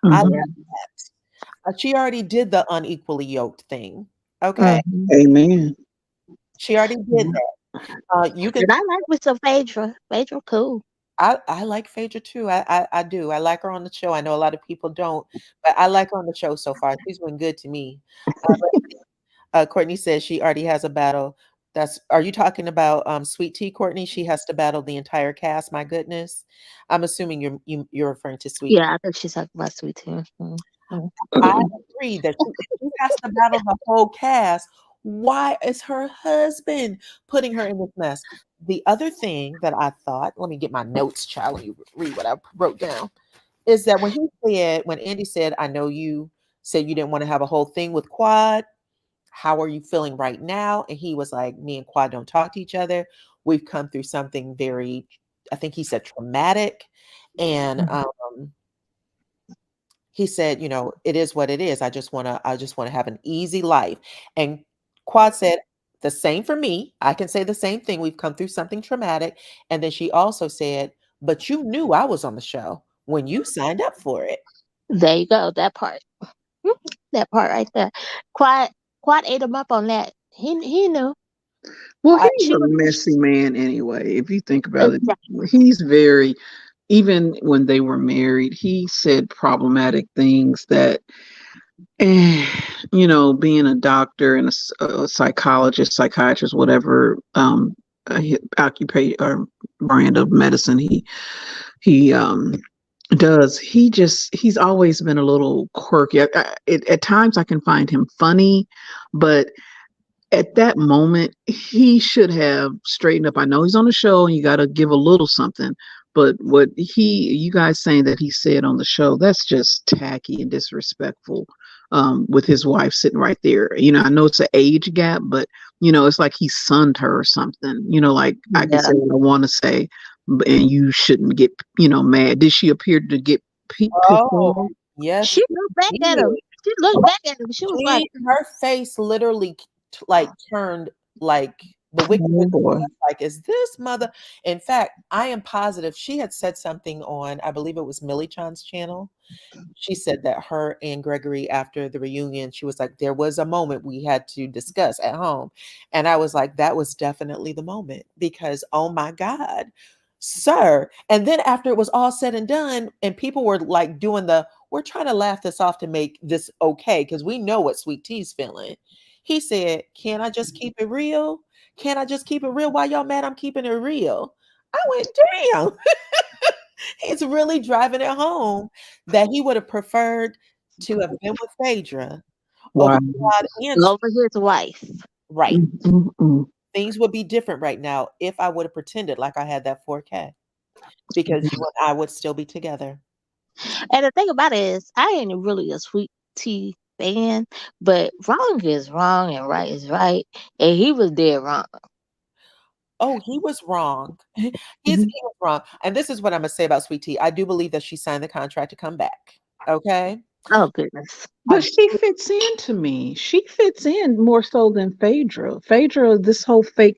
I mhm. Yeah. like that. She already did the unequally yoked thing. Okay. Mhm. Amen. She already did Yeah. that. You can And I like with some Phaedra. Phaedra cool. I like Phaedra too. I do. I like her on the show. I know a lot of people don't, but I like her on the show so far. She's been good to me. Courtney says she already has a battle. Are you talking about Sweet Tea, Courtney? She has to battle the entire cast. My goodness. I'm assuming you're referring to Sweet Tea. Yeah, I think she's talking about Sweet Tea. Mhm. I agree that if she has to battle the whole cast, why is her husband putting her in this mess? The other thing that I thought, let me get my notes, child. Let me read what I wrote down. Is that when Andy said, I know you said you didn't want to have a whole thing with Quad. How are you feeling right now? And he was like, me and Quad don't talk to each other. We've come through something very, I think he said traumatic. And he said, it is what it is. I just want to have an easy life. And Quad said, the same for me. I can say the same thing. We've come through something traumatic. And then she also said, but you knew I was on the show when you signed up for it. There you go. That part. Mhm. That part right there. Quad Quad ate him up on that. He knew. Well, I, he's She a was messy man anyway. If you think about it, exactly. he's very, even when they were married, he said problematic things that, eh, being a doctor and a psychologist, psychiatrist, whatever occupation or brand of medicine he does, he's always been a little quirky. At times I can find him funny, but at that moment, he should have straightened up. I know he's on the show and you got to give a little something, but what you guys saying that he said on the show, that's just tacky and disrespectful. With his wife sitting right there, I know it's an age gap, but it's like he sunned her or something. Like I can Yeah. say what I want to say, and you shouldn't get, mad. Did she appear to get pissed oh, off? yes, She looked back she at him. did. She looked back at him. She was like, Her face literally like turned like the wicked Oh witch of the boy. West, like, is this mother? In fact, I am positive she had said something on, I believe it was Millie Chan's channel. She said that her and Gregory, after the reunion, she was like, there was a moment we had to discuss at home. And I was like, that was definitely the moment because, oh my God, sir. And then after it was all said and done, and people were like we're trying to laugh this off to make this okay because we know what Sweet Tea's feeling. He said, can I just keep it real? Can I just keep it real? Why y'all mad I'm keeping it real? I went, damn. He's really driving it home that he would have preferred to have been with Phaedra over Wow. Quad and over his wife. right. Mm-mm-mm. Things would be different right now if I would have pretended like I had that 4K because you and I would still be together. And the thing about it is, I ain't really a Sweet Tea fan, but wrong is wrong and right is right. And he was dead wrong. Oh, he was wrong. He Mhm. was wrong. And this is what I'm gonna say about Sweet Tea. I do believe that she signed the contract to come back. Okay. Oh goodness. But she fits into me. She fits in more so than Phaedra. Phaedra, this whole fake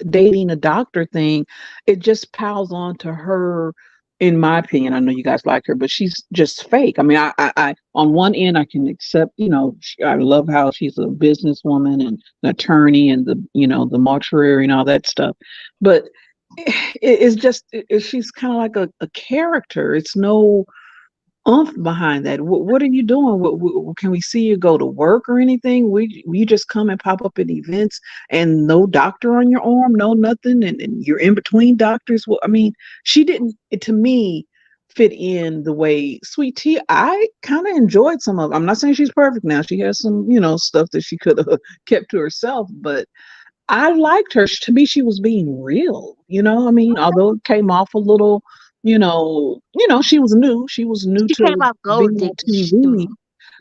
dating a doctor thing, it just piles on to her. In my opinion, I know you guys like her, but she's just fake. I mean, on one end, I can accept. I love how she's a businesswoman and an attorney, and the mortuary and all that stuff. But it's just she's kind of like a character. It's no oomph behind that. What are you doing? Can we see you go to work or anything? We just come and pop up at events and no doctor on your arm, no nothing, and you're in between doctors. Well, I mean, she didn't, to me, fit in the way Sweet Tea. I kind of enjoyed some of. I'm not saying she's perfect now. She has some, stuff that she could have kept to herself, but I liked her. To me, she was being real. I mean, although it came off a little, she was new. She was new She came to out being gold on diggish TV. too.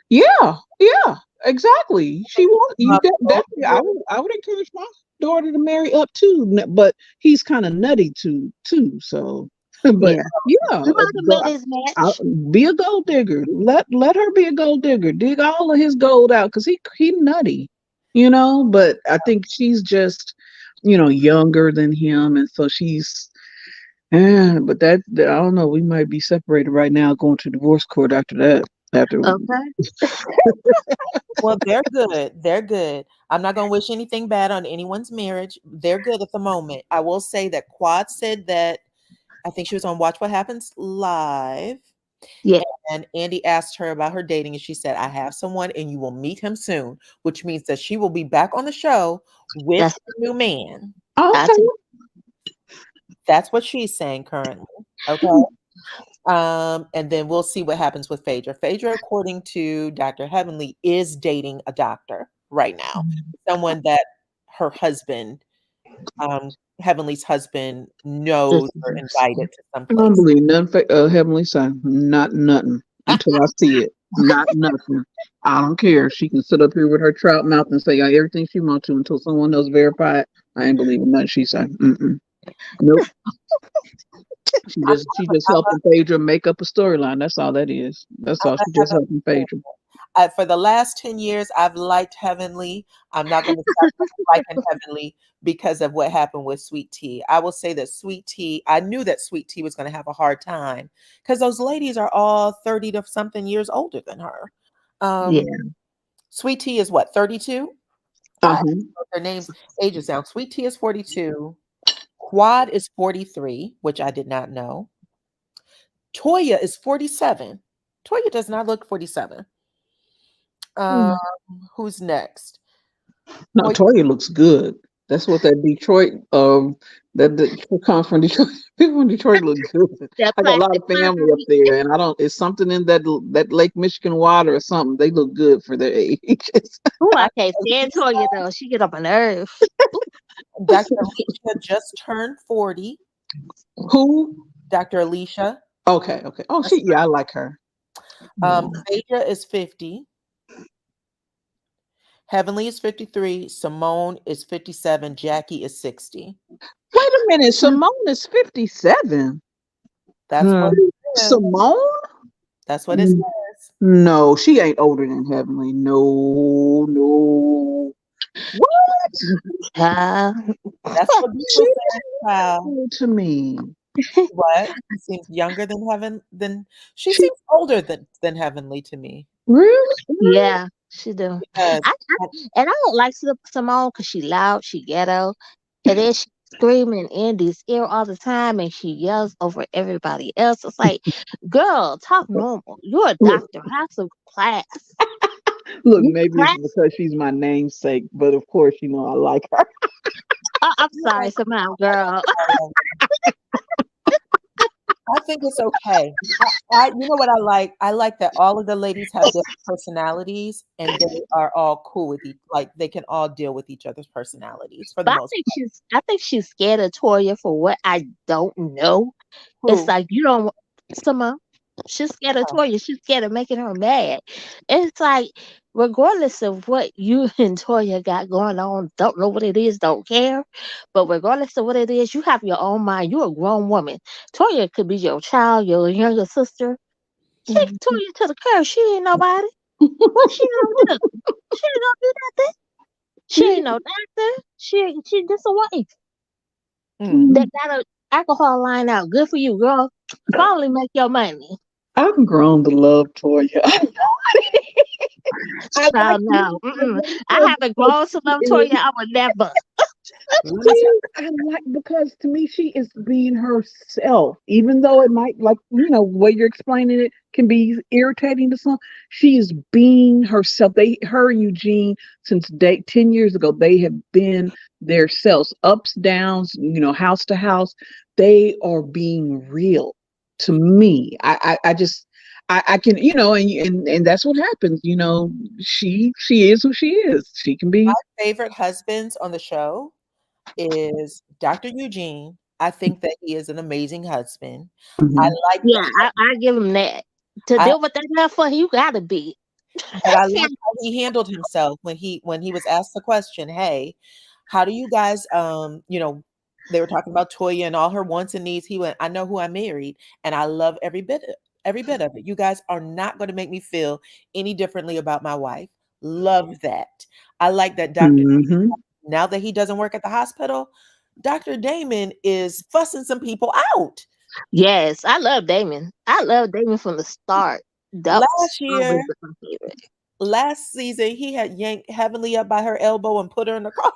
Yeah, yeah, exactly. She was. Love Definitely. I would encourage my daughter to marry up too, but he's kind of nutty too. So, but Yeah. yeah, We might have met his I, match. be a gold digger. Let her be a gold digger. Dig all of his gold out because he nutty, But I think she's just, younger than him, and so she's. Yeah, but I don't know. We might be separated right now, going to divorce court after that. After Okay. Well, they're good. They're good. I'm not going to wish anything bad on anyone's marriage. They're good at the moment. I will say that Quad said that I think she was on Watch What Happens Live. Yeah. And Andy asked her about her dating, and she said, I have someone and you will meet him soon, which means that she will be back on the show with That's a new man. I okay. think That's what she's saying currently. Okay. And then we'll see what happens with Phaedra. Phaedra, according to Dr. Heavenly, is dating a doctor right now. Someone that her husband, Heavenly's husband, knows or invited to some I don't place. believe nothing. Heavenly Son, not nothing until I see it. Not nothing. I don't care. She can sit up here with her trout mouth and say everything she wants to until someone else verify it. I ain't believing nothing she said. Nope. She just helping Phaedra make up a storyline. That's all that is. That's all. She just helping Phaedra. For the last 10 years, I've liked Heavenly. I'm not going to stop liking Heavenly because of what happened with Sweet Tea. I will say that Sweet Tea, I knew that Sweet Tea was going to have a hard time because those ladies are all 30 to something years older than her. yeah. Sweet Tea is what, 32? I Uh-huh. wrote their names, ages down. Sweet Tea is 42. Quad is 43, which I did not know. Toya is 47. Toya does not look 47. Who's next? No, Toya looks good. That's what that Detroit, that come from Detroit. People in Detroit look good. That I got a lot plastic of family up surgery. there, and I don't. It's something in that Lake Michigan water or something. They look good for their ages. Oh, I can't stand Toya though. She get on my nerves. Dr. Alicia just turned 40. Who? Dr. Alicia. Okay. Oh, yeah, I like her. Phaedra is 50. Heavenly is 53. Simone is 57. Jackie is 60. Wait a minute. Simone is 57. That's what it is. Simone? That's what it says. No, she ain't older than Heavenly. No. What? That's what people say. Wow. To me. What? She seems younger than she seems older than Heavenly to me. Really? Yeah, she do. Because And I don't like Simone because she loud, she ghetto, and then she screaming in Andy's ear all the time, and she yells over everybody else. It's like, girl, talk normal. You're a doctor. Have some class. Look, You maybe class. it's because she's my namesake, but of course, I like her. Oh, I'm sorry, Simone, girl. I think it's okay. You know what I like? I like that all of the ladies have different personalities and they are all cool with they can all deal with each other's personalities for the But most I think she's scared of Toya for what I don't know. part. It's like you don't Simone. She's scared of Toya. She's scared of making her mad. It's like, regardless of what you and Toya got going on, don't know what it is, don't care. But regardless of what it is, you have your own mind. You're a grown woman. Toya could be your child, your younger sister. She tore you to the curb. She ain't nobody. What she gonna do? She ain't gonna do nothing. She ain't no doctor. She just a wife Mm. that got a alcohol line out. Good for you, girl. Finally make your money. I've grown to love Toya. I No, like no. I haven't because grown to love she is. Toya. I would never. I like because to me she is being herself, even though it might like the way you're explaining it can be irritating to some. She is being herself. Her and Eugene since 10 years ago, they have been their selves, ups, downs, house to house. They are being real to me. I just I can and that's what happens. She is who she is. She can be. My favorite husbands on the show is Dr. Eugene. I think that he is an amazing husband. I Mhm. like Yeah, the I give him that. To I deal with that heifer, you gotta be. but I like how he handled himself when he was asked the question, "Hey, how do you guys they were talking about Toya and all her wants and needs. He went, "I know who I married and I love every bit of it. You guys are not going to make me feel any differently about my wife." Love that. I like that Dr. Mhm. Now that he doesn't work at the hospital, Dr. Damon is fussing some people out. Yes, I love Damon. I love Damon from the start. That was Last year, always my favorite. last season, he had yanked Heavenly up by her elbow and put her in the car.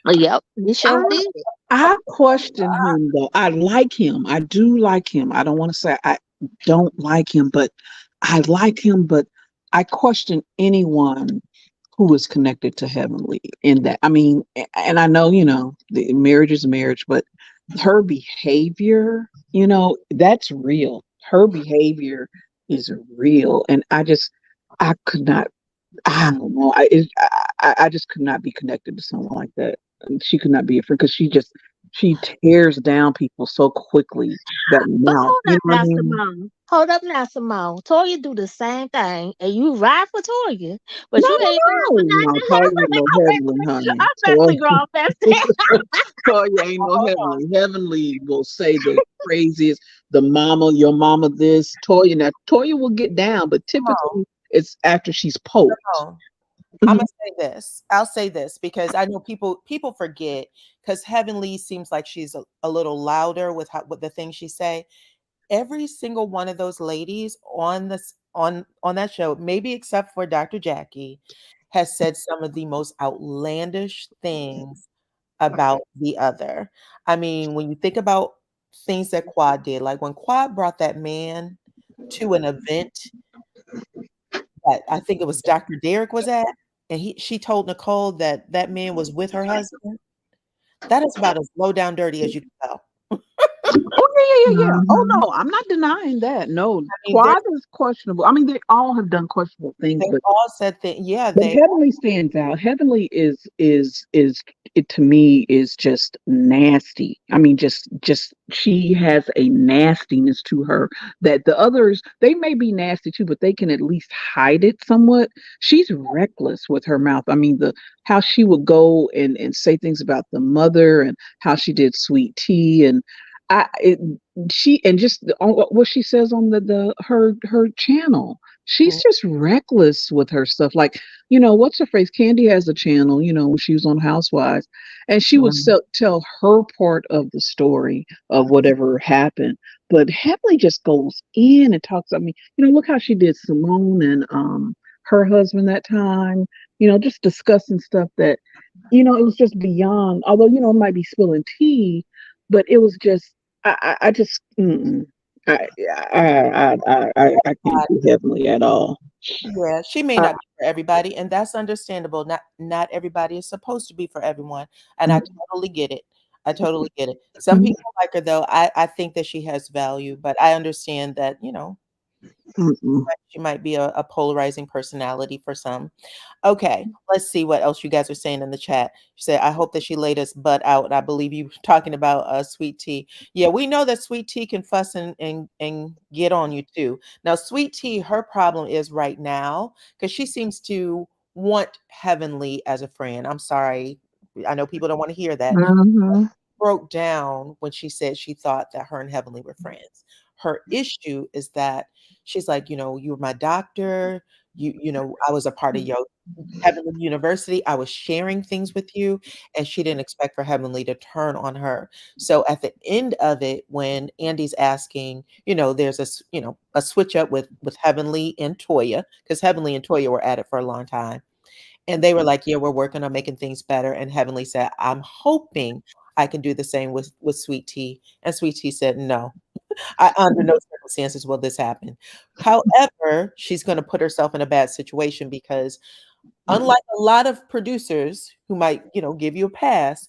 Yep, he I sure did. I question him though. I like him. I do like him. I don't want to say I don't like him, but I like him. But I question anyone who is connected to Heavenly in that. I mean, and I know the marriage is marriage, but her behavior, that's real. Her behavior is real, and I could not. I don't know. I just could not be connected to someone like that. And she could not be a friend because she tears down people so quickly. That But mouth, hold you up know what I now, mean? Simone. Hold up now, Simone. Toya do the same thing, and you ride for Toya, but No, you ain't ride for no, Toya ain't no heavenly, honey. I'm messing, girl. I'm messing. Toya ain't no heavenly. Heavenly will say the craziest, the mama, your mama this. Toya, now Toya will get down, but Come on. typically it's after she's poked. No. I'm Mhm. gonna say this. I'll say this because I know people forget because Heavenly seems like she's a little louder with the things she say. Every single one of those ladies on this on that show, maybe except for Dr. Jackie, has said some of the most outlandish things about the other. I mean, when you think about things that Quad did, like when Quad brought that man to an event that I think it was Dr. Derek was at, and she told Nicole that that man was with her husband. That is about as low down dirty as you can go. Oh yeah. Oh Mhm. no, I'm not denying that. No, I mean, Quad is questionable. I mean, they all have done questionable things, they but all said that, yeah, but they Heavenly stands out. Heavenly is it to me is just nasty. I mean, just she has a nastiness to her that the others they may be nasty too, but they can at least hide it somewhat. She's reckless with her mouth. I mean, the how she would go and say things about the mother and how she did sweet tea and I it, she and just what she says on the her channel. She's mm, just reckless with her stuff. Like, what's her phrase? Candy has a channel, when she was on Housewives, and she would tell her part of the story of whatever happened. But Heavenly just goes in and talks. I mean, look how she did Simone and her husband that time. Just discussing stuff that, it was just beyond. Although it might be spilling tea, but it was just I just I can't do Heavenly at all. yeah, she may Uh, not be for everybody, and that's understandable. Not everybody is supposed to be for everyone, and I mm, totally get it. I totally get it. Some mm, people like her though. I think that she has value, but I understand that, mm. she might be a polarizing personality for some. Okay, let's see what else you guys are saying in the chat. She said, "I hope that she laid us butt out." And I believe you talking about Sweet Tea. Yeah, we know that Sweet Tea can fuss and get on you too. Now, Sweet Tea, her problem is right now because she seems to want Heavenly as a friend. I'm sorry, I know people don't want to hear that. Mhm. Broke down when she said she thought that her and Heavenly were friends. her issue is that she's like, you know, you're my doctor. You know, I was a part of your Heavenly University. I was sharing things with you, and she didn't expect for Heavenly to turn on her. So at the end of it, when Andy's asking, you know, there's you know, a switch up with Heavenly and Toya, because Heavenly and Toya were at it for a long time. And they were like, yeah, we're working on making things better. And Heavenly said, I'm hoping I can do the same with Sweet Tea. And Sweet Tea said, no, under no circumstances will this happen. However, she's going to put herself in a bad situation because unlike a lot of producers who might, you know, give you a pass,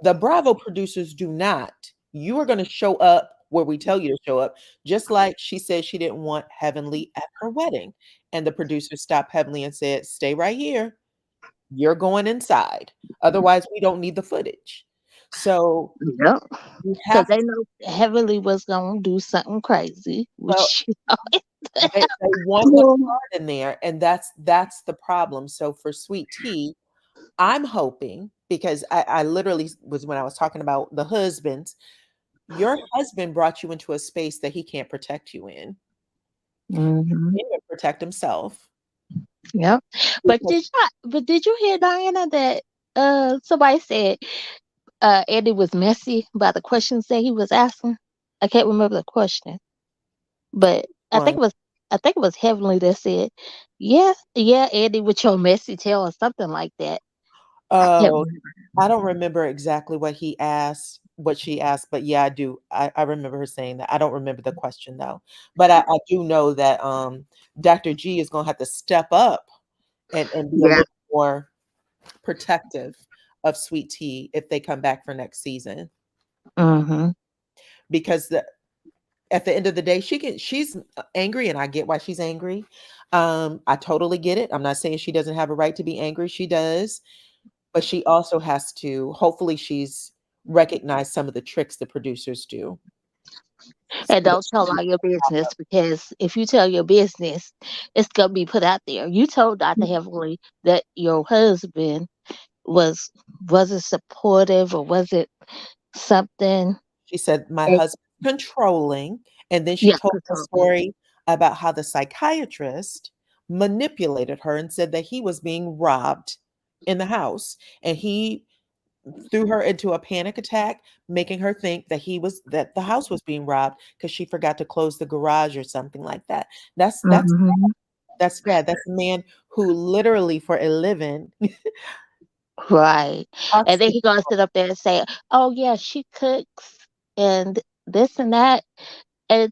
the Bravo producers do not. You are going to show up where we tell you to show up, just like she said she didn't want Heavenly at her wedding. And the producers stopped Heavenly and said, stay right here. You're going inside. Otherwise, we don't need the footage. So Yep. you Because have they know Heavenly was gonna do something crazy, well, which you know. they want the card in there, and that's the problem. So for Sweet Tea, I'm hoping because I literally was when I was talking about the husbands, your husband brought you into a space that he can't protect you in. Mhm. He can't protect himself. Yep. But did you hear, Diana, that somebody said Eddie was messy by the questions that he was asking? I can't remember the question, but One. I think it was Heavenly that said, yeah, yeah, Eddie with your messy tail or something like that. I can't Oh, remember. I don't remember exactly what she asked, but yeah, I do. I remember her saying that. I don't remember the question though. But I do know that Dr. G is gonna have to step up and be a Yeah. little more protective of Sweet Tea if they come back for next season. Mm-hmm. Because at the end of the day, she's angry, and I get why she's angry. I totally get it. I'm not saying she doesn't have a right to be angry. She does. But she also has to, hopefully she's recognized some of the tricks the producers do. And So that don't tell all your business, because if you tell your business, it's gonna be put out there. You told Dr. Heavenly that your husband was wasn't supportive, or was it something? she said, my eh, husband's controlling. And then she Yeah, told a control. story about how the psychiatrist manipulated her and said that he was being robbed in the house. And he threw her into a panic attack, making her think that the house was being robbed because she forgot to close the garage or something like that. Hmm. That's bad. That's a man who literally for a living Right. talks And then to he gonna sit up there and say, "Oh yeah, she cooks and this and that." And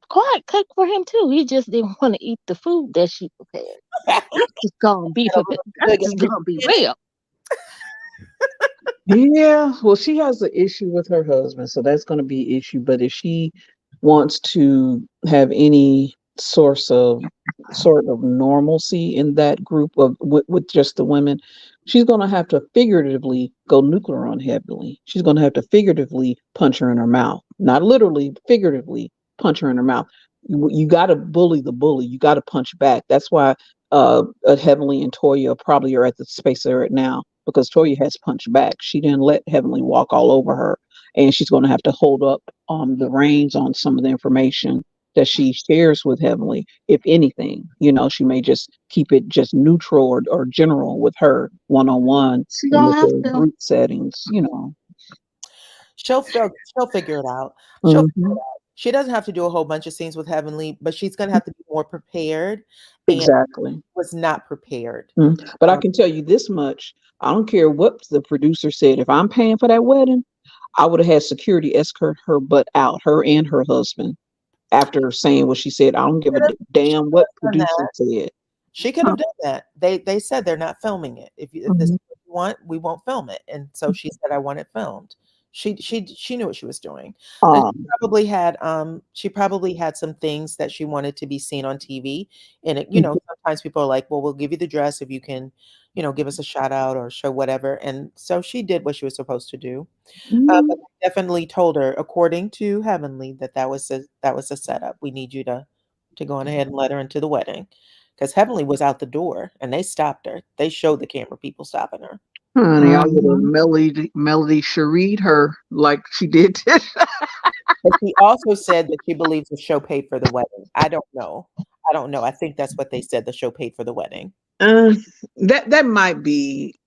God cooked for him too. He just didn't want to eat the food that she prepared. That's just gonna be a little that's bit just of gonna be in it. real. Yeah, well, she has an issue with her husband, so that's going to be an issue. But if she wants to have any sort of normalcy in that group of with just the women, she's going to have to figuratively go nuclear on Heavenly. She's going to have to figuratively punch her in her mouth, not literally, figuratively punch her in her mouth. You got to bully the bully. You got to punch back. That's why Heavenly and Toya probably are at the space they're at now, because Toya has punched back. She didn't let Heavenly walk all over her, and she's going to have to hold up the reins on some of the information that she shares with Heavenly. If anything, she may just keep it just neutral or general with her one on one, She and gonna with have the to. group settings. She'll figure it out. She'll figure it Hmm. out. She doesn't have to do a whole bunch of scenes with Heavenly, but she's gonna have to be more prepared, and Exactly. was not prepared. But I Um, can tell you this much: I don't care what the producer said. If I'm paying for that wedding, I would have had security escort her butt out, her and her husband, after saying what she said. I don't give a she damn could what have done producer that. said. She could Huh. have done that. They said they're not filming it. If this is Mhm. what you want, we won't film it. And so she said, I want it filmed. She knew what she was doing. And Um, she probably had some things that she wanted to be seen on TV. And mhm. sometimes people are like, well, we'll give you the dress if you can, give us a shout out or show whatever. And so she did what she was supposed to do. But I definitely told her, according to Heavenly, that was a setup. We need you to go on ahead and let her into the wedding, because Heavenly was out the door and they stopped her. They showed the camera people stopping her. Honey, I would have Mhm. Melody Cherie her like she did. But she also said that she believes the show paid for the wedding. I don't know. I think that's what they said. The show paid for the wedding. Uh, that might be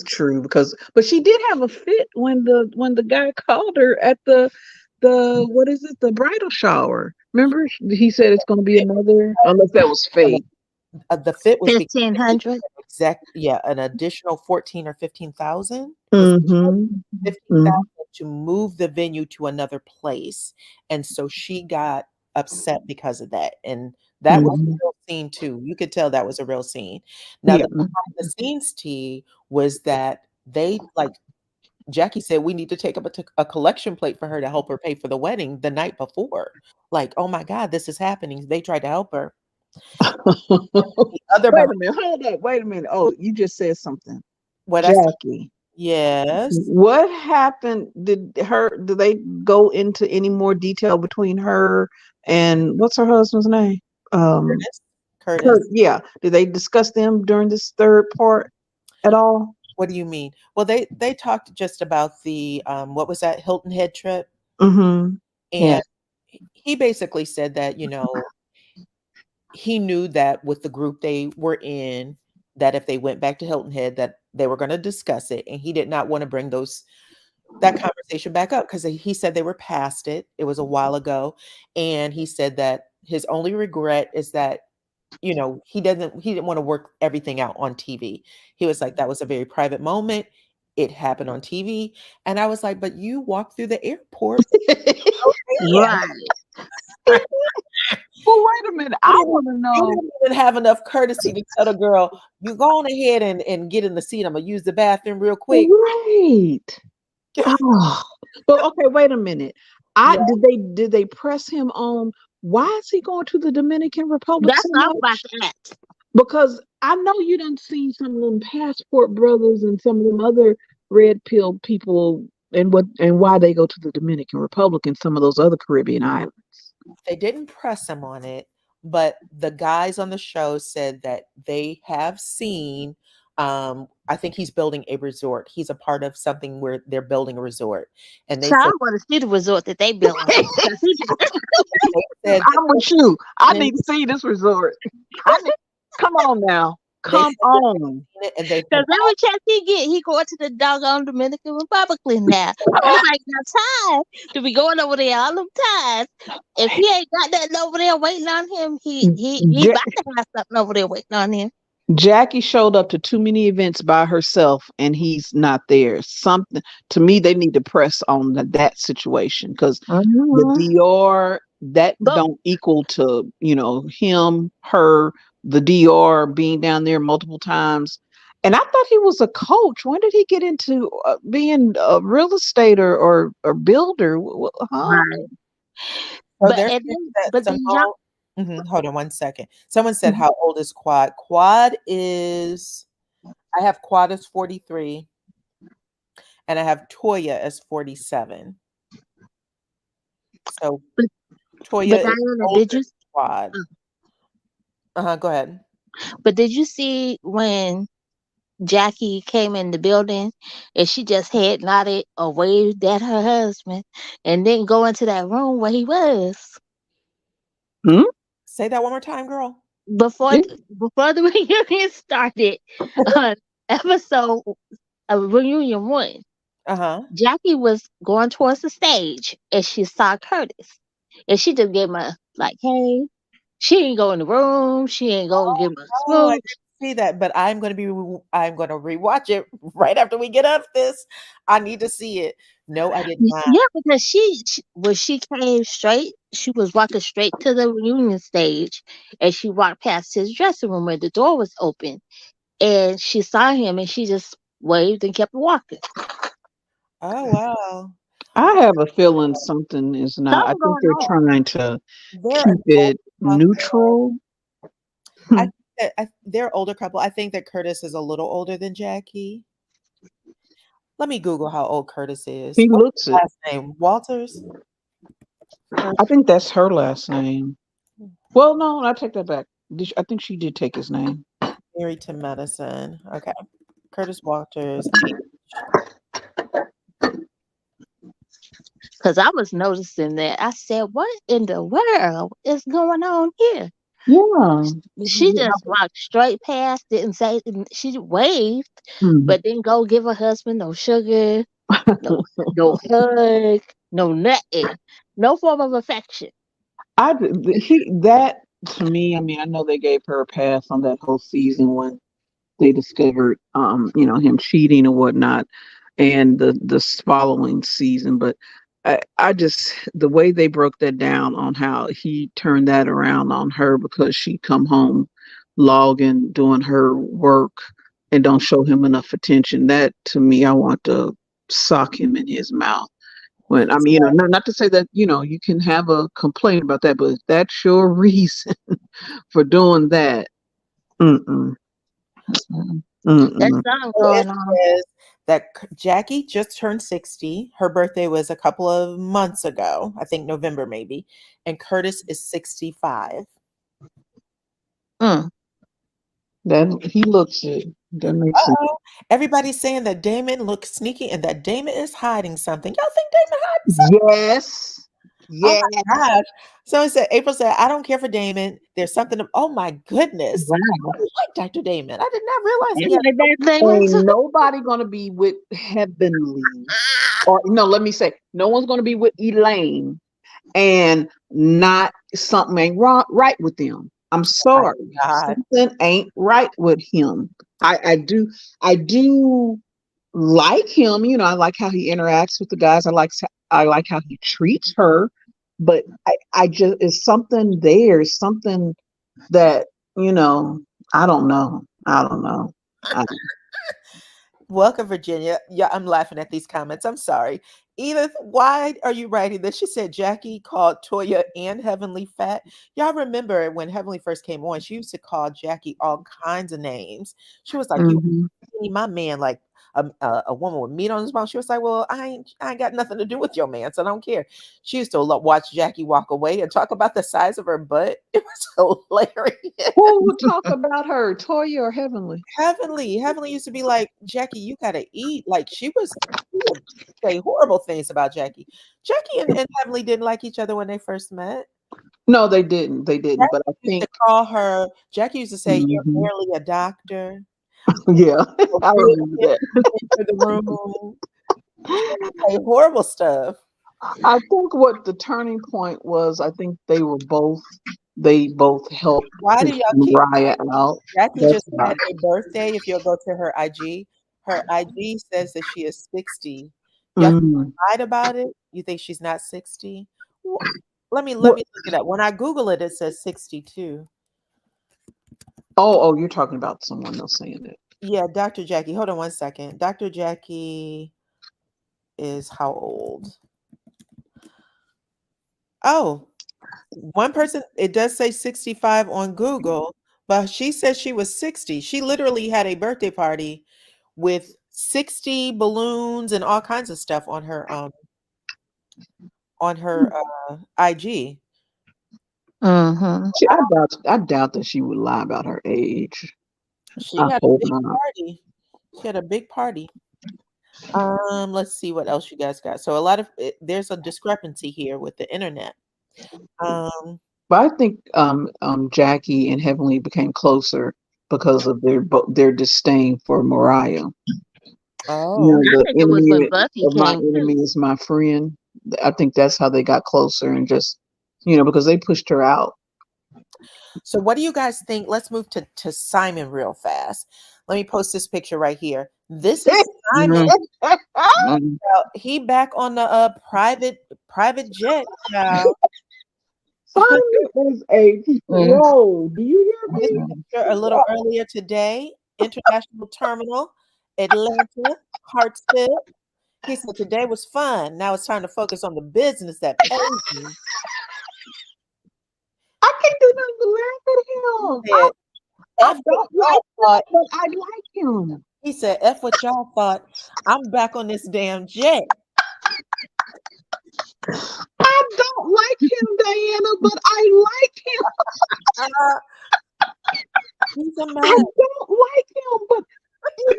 true because, but she did have a fit when the guy called her at the what is it, the bridal shower. Remember, he said it's going to be another, unless that was fake. The fit was because 1,500. an additional 14 or 15,000. Mm-hmm. 15,000 to move the venue to another place, and so she got upset because of that, and that was a real scene too. You could tell that was a real scene. Now, Yeah. the behind the scenes tea was that they, like Jackie said, we need to take up a collection plate for her to help her pay for the wedding the night before. Like, oh my God, this is happening. They tried to help her. The other Wait a minute, hold up, wait a minute. Oh, you just said something. what I said, Jackie. yes. What happened? Did they go into any more detail between her and what's her husband's name? Curtis. Yeah. Did they discuss them during this third part at all? What do you mean? Well, they talked just about the what was that, Hilton Head trip, Mm-hmm. and he basically said that he knew that with the group they were in, that if they went back to Hilton Head, that they were going to discuss it, and he did not want to bring that conversation back up because he said they were past it. It was a while ago, and he said that his only regret is that he didn't want to work everything out on TV. He was like, that was a very private moment. It happened on TV. And I was like, but you walked through the airport. Right. Well, wait a minute. I want to You know. didn't even have enough courtesy to tell the girl, you go on ahead and get in the seat. I'm going to use the bathroom real quick. Right. Oh. Well, okay, wait a minute. Yeah. Did they press him on why is he going to the Dominican Republic That's so not about much? that. Because I know you done seen some of them passport brothers and some of them other red pill people and why they go to the Dominican Republic and some of those other Caribbean islands. They didn't press him on it, but the guys on the show said that they have seen, I think he's building a resort. He's a part of something where they're building a resort. And they So I said, want to see the resort that they built. they said I'm with you. I need to see this resort. Come on now. Come on. and they Because every chance he get, he going to the doggone Dominican Republic now. I'm like, got time to be going over there all them times. If he ain't got nothing over there waiting on him, he Ja- about to have something over there waiting on him. Jackie showed up to too many events by herself and he's not there. Something to me, they need to press on that situation because the DR that don't equal to him, her, the DR being down there multiple times. And I thought he was a coach. When did he get into being a real estate or builder? Huh? Right. So But then y'all, hold on one second. Someone said, how old is Quad? Quad is, I have Quad as 43 and I have Toya as 47. So Toya is Diana, older did you? than Quad. Go ahead. But did you see when Jackie came in the building and she just head nodded or waved at her husband and didn't go into that room where he was Say that one more time, girl. before the reunion started on episode of reunion 1. Jackie was going towards the stage and she saw Curtis and she just gave him a like, hey. She ain't go in the room. She ain't go give him a Oh, I smooch. didn't see that, but I'm going to rewatch it right after we get off this. I need to see it. No, I did not. Yeah, because she came straight, she was walking straight to the reunion stage, and she walked past his dressing room where the door was open, and she saw him, and she just waved and kept walking. Oh wow! I have a feeling something is not. I Something think going they're on. trying to They're keep it neutral. I think that they're older couple. I think that Curtis is a little older than Jackie. Let me Google how old Curtis is. He What's looks his it. last name? Walters? I think that's her last name. Well, no, I take that back. I think she did take his name. Married to Medicine. Okay. Curtis Walters. Because I was noticing that. I said, what in the world is going on here? Yeah. She just walked straight past, didn't say, she waved, Mhm. but didn't go give her husband no sugar, no, no hug, no nothing, no form of affection. That to me, I mean, I know they gave her a pass on that whole season when they discovered, him cheating and whatnot, and the following season. But I just the way they broke that down on how he turned that around on her because she come home, logging, doing her work, and don't show him enough attention. That to me, I want to sock him in his mouth. When I mean, not to say that you can have a complaint about that, but if that's your reason for doing that. Mm-mm, There's mm-mm. something So it going on. says that Jackie just turned 60. Her birthday was a couple of months ago, I think November maybe. And Curtis is 65. Mm. That he looks it. That makes sense. Uh-oh. Everybody's saying that Damon looks sneaky and that Damon is hiding something. Y'all think Damon hiding something? Yes. Oh Yes. my gosh. So it said, April said, I don't care for Damon. There's something. Oh my goodness. Wow. I like Dr. Damon. I did not realize I he had. like that thing Ain't too. nobody gonna be with Heavenly, or no, let me say, no one's gonna be with Elaine and not something ain't wrong right with them. I'm Oh sorry, my God. something ain't right with him. I do like him. I like how he interacts with the guys. I like how he treats her. But I just it's something there, something that you know. I don't know. I don't know. I, Welcome, Virginia. Yeah, I'm laughing at these comments. I'm sorry. Edith, why are you writing this? She said Jackie called Toya and Heavenly fat. Y'all remember when Heavenly first came on, she used to call Jackie all kinds of names. She was like, "You Mhm. see my man like a woman with meat on his bone." She was like, "Well, I ain't got nothing to do with your man, so I don't care." She used to watch Jackie walk away and talk about the size of her butt. It was hilarious. Who would talk about her, Toya or Heavenly? Heavenly used to be like, Jackie, you gotta eat. Like she would say horrible things about Jackie. Jackie and Heavenly didn't like each other when they first met. No, they didn't. They didn't. But I Jackie used to think, call her, Jackie used to say, "You're mhm, barely a doctor." yeah, So I big remember hips that. enter the room. She used to say horrible stuff. I think what the turning point was, I think they both helped Why do push y'all keep Mariah out. Jackie That's just why. had a birthday? If you'll go to her IG says that she is 60. Y'all think Mm. she lied about it? You think she's not 60? Let What? me look it up. When I Google it, it says 62. Oh, you're talking about someone else saying that. Yeah, Dr. Jackie. Hold on one second. Dr. Jackie is how old? Oh, one person, it does say 65 on Google, but she says she was 60. She literally had a birthday party with 60 balloons and all kinds of stuff on her IG. Mm-hmm. See, I doubt that she would lie about her age. She I had a hope big not. party. She had a big party. Let's see what else you guys got. So there's a discrepancy here with the internet. Um, But I think Jackie and Heavenly became closer because of their disdain for Mariah. oh, I The think it was when enemy Buffy of my came too. enemy is my friend. I think that's how they got closer and just because they pushed her out. so what do you guys think? Let's move to Simon real fast. Let me post this picture right here. This is Simon. Mm. Mm. He back on the private jet, child. Simon is a Mm. pro. Do you hear This me? Mm. picture a little earlier today, International Terminal, Atlanta, Hartsville. He said today was fun. Now it's time to focus on the business that pays me. I can't do nothing but He laugh at him. said, I F what don't y'all like him, thought. but I like him. He said, F what y'all thought. I'm back on this damn jet. I don't like him, Diana, but I like him. Uh, he's a I mess. don't like him, but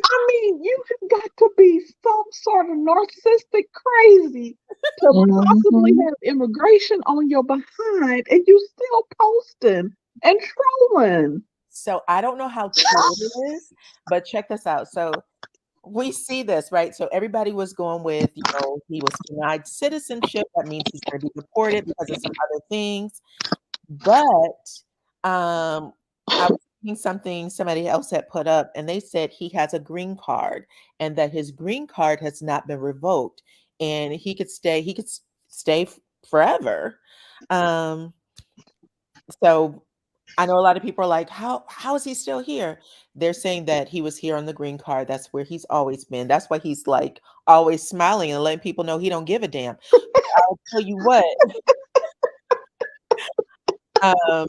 I mean, you have got to be some sort of narcissistic crazy to possibly Mhm. have immigration on your behind, and you still posting and trolling. So I don't know how true it is, but check this out. So we see this, right? So everybody was going with, he was denied citizenship. That means he's going to be deported because of some other things. But I was seeing something somebody else had put up, and they said he has a green card and that his green card has not been revoked, and he could stay. He could stay forever. Um, so I know a lot of people are like, how is he still here? They're saying that he was here on the green card. That's where he's always been. That's why he's like always smiling and letting people know he don't give a damn. I'll tell you what. Um,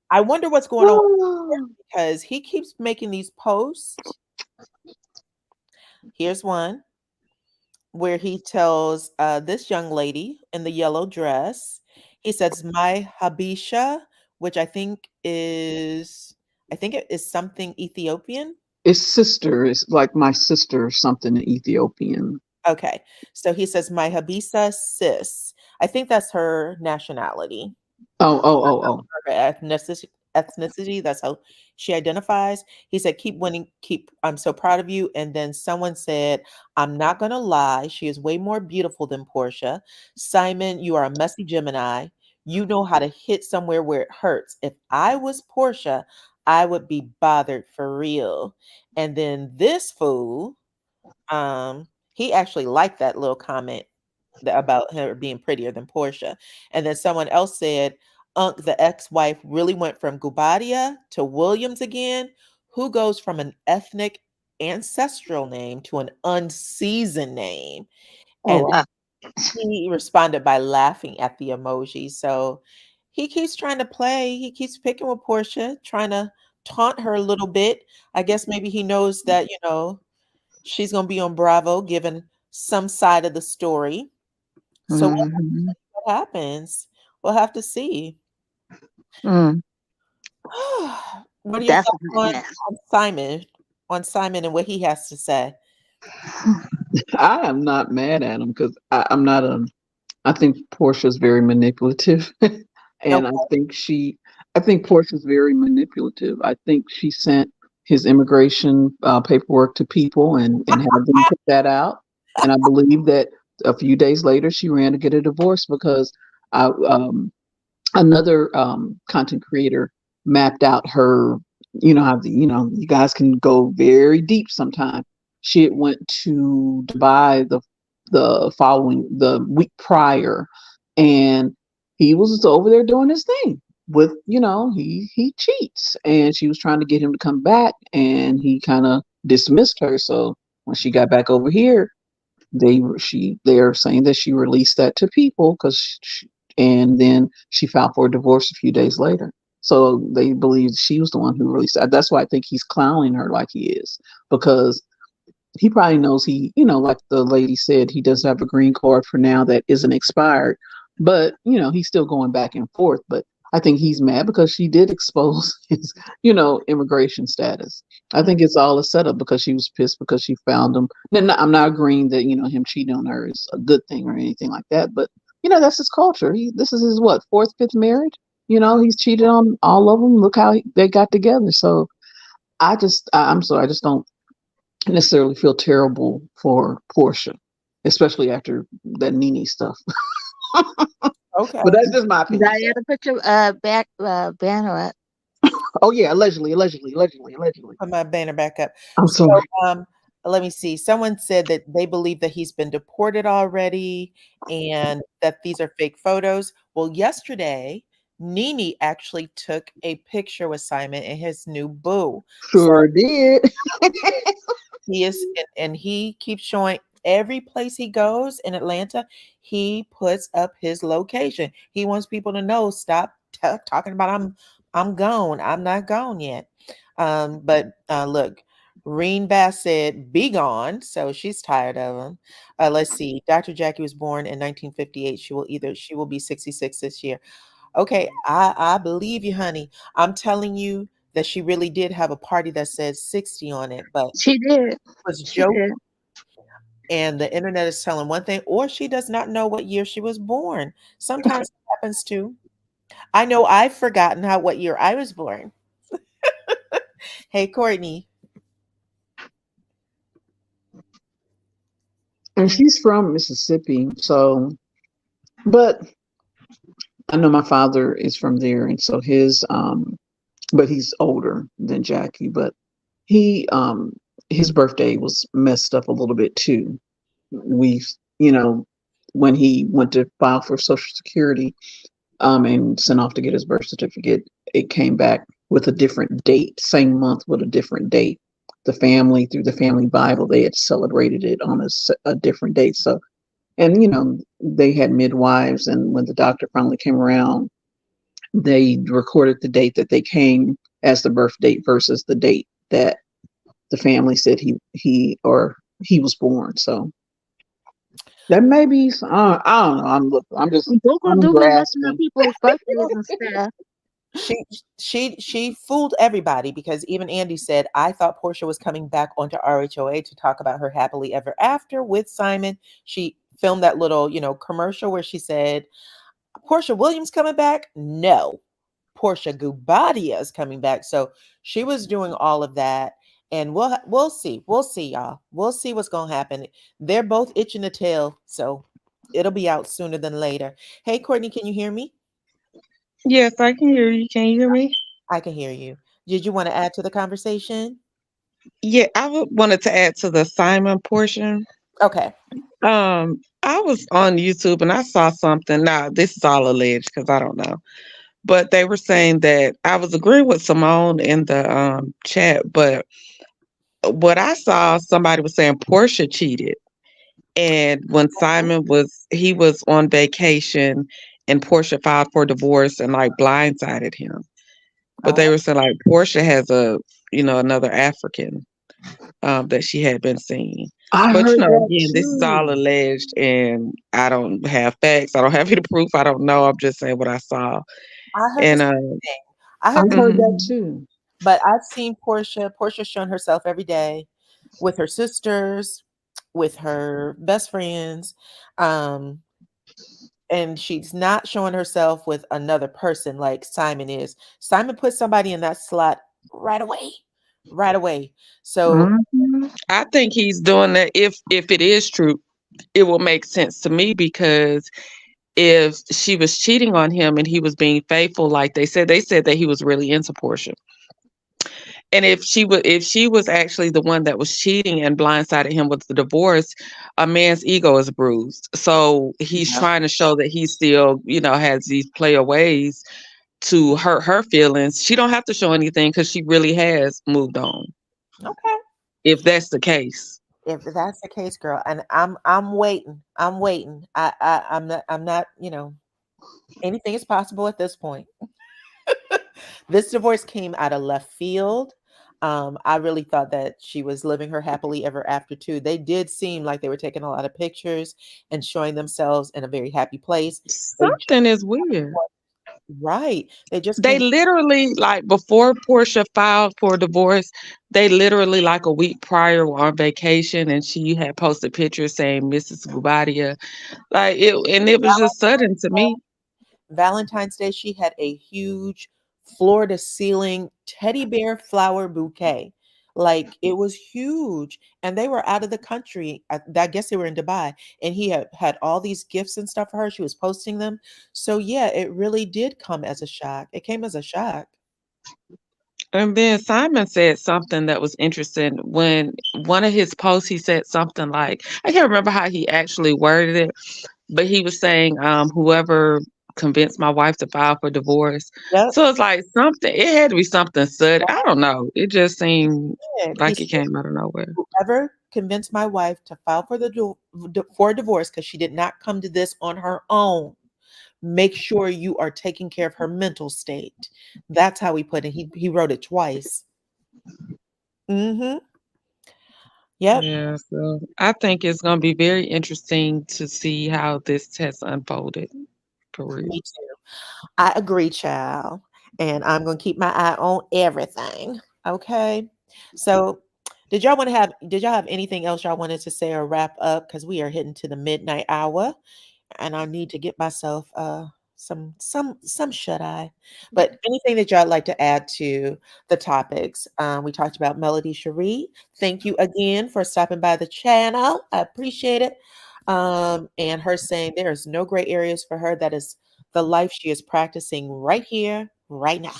I wonder what's going on because he keeps making these posts. Here's one where he tells this young lady in the yellow dress, he says, "My Habisha," which I think it is something Ethiopian. It's sister. It's like my sister or something in Ethiopian. Okay. So he says, "My Habisa sis." I think that's her nationality. Oh. Her ethnicity, that's how she identifies. He said, "Keep winning, I'm so proud of you." And then someone said, "I'm not gonna lie, she is way more beautiful than Portia. Simon, you are a messy Gemini. You know how to hit somewhere where it hurts. If I was Portia, I would be bothered for real." And then this fool, he actually liked that little comment about her being prettier than Portia. And then someone else said, "Unc, the ex-wife really went from Gubadia to Williams again. Who goes from an ethnic ancestral name to an unseasoned name?" Oh And wow. he responded by laughing at the emoji. So he keeps trying to play. He keeps picking with Portia, trying to taunt her a little bit. I guess maybe he knows that, she's going to be on Bravo, given some side of the story. So Mhm. what happens? We'll have to see. Mm, What are your that's a thoughts hot mess. on Simon? On Simon and what he has to say? I am not mad at him because I'm not a. I think Portia's very manipulative, and Okay. I think Portia's very manipulative. I think she sent his immigration paperwork to people and had them put that out. And I believe that a few days later she ran to get a divorce because I, another content creator mapped out her. You know how you guys can go very deep sometime. She had went to Dubai the week prior, and he was over there doing his thing with he cheats, and she was trying to get him to come back, and he kind of dismissed her. So when she got back over here, they're saying that she released that to people and then she filed for a divorce a few days later. So they believe she was the one who released that. That's why I think he's clowning her like he is, because he probably knows like the lady said, he does have a green card for now that isn't expired, but he's still going back and forth. But I think he's mad because she did expose his, immigration status. I think it's all a setup because she was pissed because she found him. And I'm not agreeing that, him cheating on her is a good thing or anything like that, but that's his culture. This is his what, fourth, fifth marriage? He's cheated on all of them. Look how they got together. So I'm sorry, I just don't necessarily feel terrible for Portia, especially after that Nene stuff. Okay. But that's just my opinion. So. Diana, put your back banner up. Oh yeah, allegedly. Put my banner back up. I'm So, sorry. let me see. Someone said that they believe that he's been deported already and that these are fake photos. Well, yesterday, Nene actually took a picture with Simon and his new boo. So Sure did. he is, and he keeps showing every place he goes in Atlanta, he puts up his location. He wants people to know, stop talking about I'm gone. I'm not gone yet. But look, Reen Bass said, "Be gone." So she's tired of him. Let's see. Dr. Jackie was born in 1958. She will be 66 this year. Okay, I believe you, honey. I'm telling you that she really did have a party that said 60 on it, but She did. was She joking. did. and the internet is telling one thing, or she does not know what year she was born. Sometimes it happens too. I know I've forgotten what year I was born. Hey, Courtney. And she's from Mississippi, so but I know my father is from there, and so but he's older than Jackie, but he his birthday was messed up a little bit too. We, you know, when he went to file for Social Security, and sent off to get his birth certificate, it came back with a different date, same month with a different date. The family, through the family Bible, they had celebrated it on a different date. So, and they had midwives, and when the doctor finally came around, they recorded the date that they came as the birth date versus the date that the family said he was born. So that may be, I don't know. Google I'm do be messing up grasping. people's birthdays and stuff. She fooled everybody, because even Andy said, I thought Portia was coming back onto RHOA to talk about her happily ever after with Simon. She filmed that little, commercial where she said, Portia Williams coming back? No. Portia Gubadia is coming back. So she was doing all of that. And we'll see. We'll see, y'all. We'll see what's going to happen. They're both itching to tell. So it'll be out sooner than later. Hey, Courtney, can you hear me? Yes, I can hear you. Can you hear me? I can hear you. Did you want to add to the conversation? Yeah, wanted to add to the Simon portion. Okay. I was on YouTube and I saw something. Now, this is all alleged because I don't know. But they were saying that I was agreeing with Simone in the chat, but what I saw, somebody was saying Portia cheated. And when Simon he was on vacation and Portia filed for divorce and like blindsided him. But they were saying like Portia has another African that she had been seeing. I But heard that again, this is all too. alleged and I don't have facts. I don't have any proof. I don't know. I'm just saying what I saw. I heard the And same thing. I I heard the heard mhm. that too. But I've seen Portia's shown herself every day with her sisters, with her best friends. And she's not showing herself with another person like Simon is. Simon put somebody in that slot right away. Right away. So I think he's doing that. If it is true, it will make sense to me because if she was cheating on him and he was being faithful, like they said that he was really into Portia. And if she was actually the one that was cheating and blindsided him with the divorce, a man's ego is bruised. So he's Yeah. trying to show that he still, has these player ways to hurt her feelings. She don't have to show anything because she really has moved on. okay. If that's the case. If that's the case, girl, and I'm waiting. I'm waiting. I'm not, anything is possible at this point. This divorce came out of left field. I really thought that she was living her happily ever after too. They did seem like they were taking a lot of pictures and showing themselves in a very happy place. They Something is weird. right. They just They came. literally, like, before Portia filed for divorce, they literally, like, a week prior were on vacation and she had posted pictures saying Mrs. Gubadia. Like, it was just sudden to me. Valentine's Day, she had a huge floor to ceiling teddy bear flower bouquet. Like it was huge. And they were out of the country. I guess they were in Dubai. And he had all these gifts and stuff for her. She was posting them. So yeah, it really did come as a shock. It came as a shock. And then Simon said something that was interesting. When one of his posts, he said something like, I can't remember how he actually worded it, but he was saying, whoever convinced my wife to file for divorce. Yep. So it's like something, it had to be something sudden. I don't know. It just seemed He like it said, came out of nowhere. whoever convinced my wife to file for for divorce because she did not come to this on her own, make sure you are taking care of her mental state. That's how he put it. He wrote it twice. Mm-hmm. Yep. Yeah, so I think it's going to be very interesting to see how this has unfolded for real. Me too. I agree, child. And I'm going to keep my eye on everything. Okay. So Did y'all have anything else y'all wanted to say or wrap up? Because we are hitting to the midnight hour and I need to get myself some shut eye. But anything that y'all like to add to the topics? We talked about Melody Cherie. Thank you again for stopping by the channel. I appreciate it. And her saying there is no gray areas for her. That is the life she is practicing right here, right now.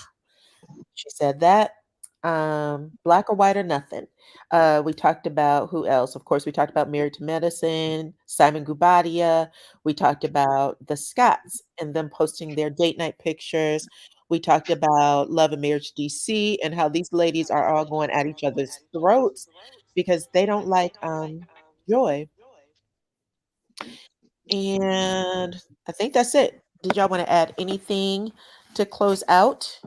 She said that. Black or white or nothing. We talked about who else? Of course, we talked about Married to Medicine, Simon Gubadia. We talked about the Scotts and them posting their date night pictures. We talked about Love and Marriage DC and how these ladies are all going at each other's throats because they don't like Joy. And I think that's it. Did y'all want to add anything to close out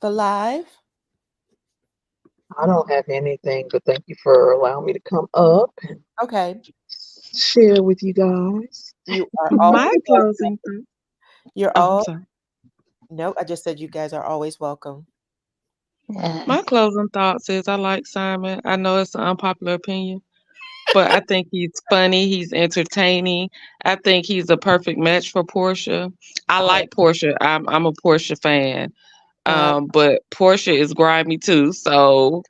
the live? I don't have anything, but thank you for allowing me to come up and Okay. share with you guys. You are My always welcome. closing thought. You're Oh, I'm all sorry. nope. I just said you guys are always welcome. Yeah. My closing thoughts is I like Simon. I know it's an unpopular opinion, but I think he's funny. He's entertaining. I think he's a perfect match for Portia. I Oh, like Portia. I'm a Portia fan. uh, But Portia is grimy too. So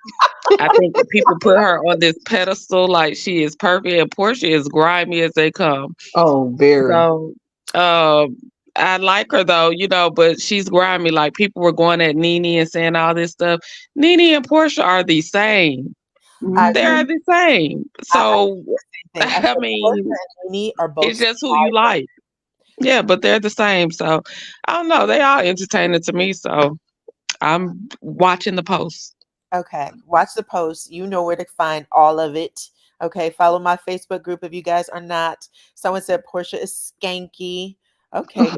I think people put her on this pedestal like she is perfect, and Portia is grimy as they come. Oh, very. So, I like her though, but she's grimy. Like people were going at Nene and saying all this stuff. Nene and Portia are the same. I They Mhm. are the same. I So, think I I think Portia mean, and Nene are both it's just who you like. Yeah, but they're the same. So, I don't know. They are entertaining to me. So, I'm watching the post. okay. Watch the post. You know where to find all of it. Okay. Follow my Facebook group if you guys are not. Someone said Portia is skanky. Okay.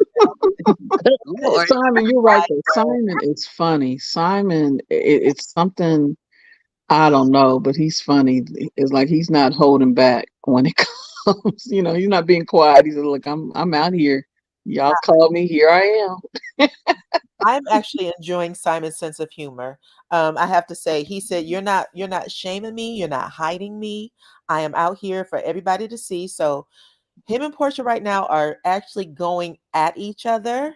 Good Lord. Simon, you're right though. Simon is funny. Simon, it's something I don't know, but he's funny. It's like he's not holding back when it comes. He's not being quiet. He's like, I'm out here. Y'all call me. Here I am. I'm actually enjoying Simon's sense of humor. I have to say, he said, you're not shaming me, you're not hiding me. I am out here for everybody to see. So him and Portia right now are actually going at each other.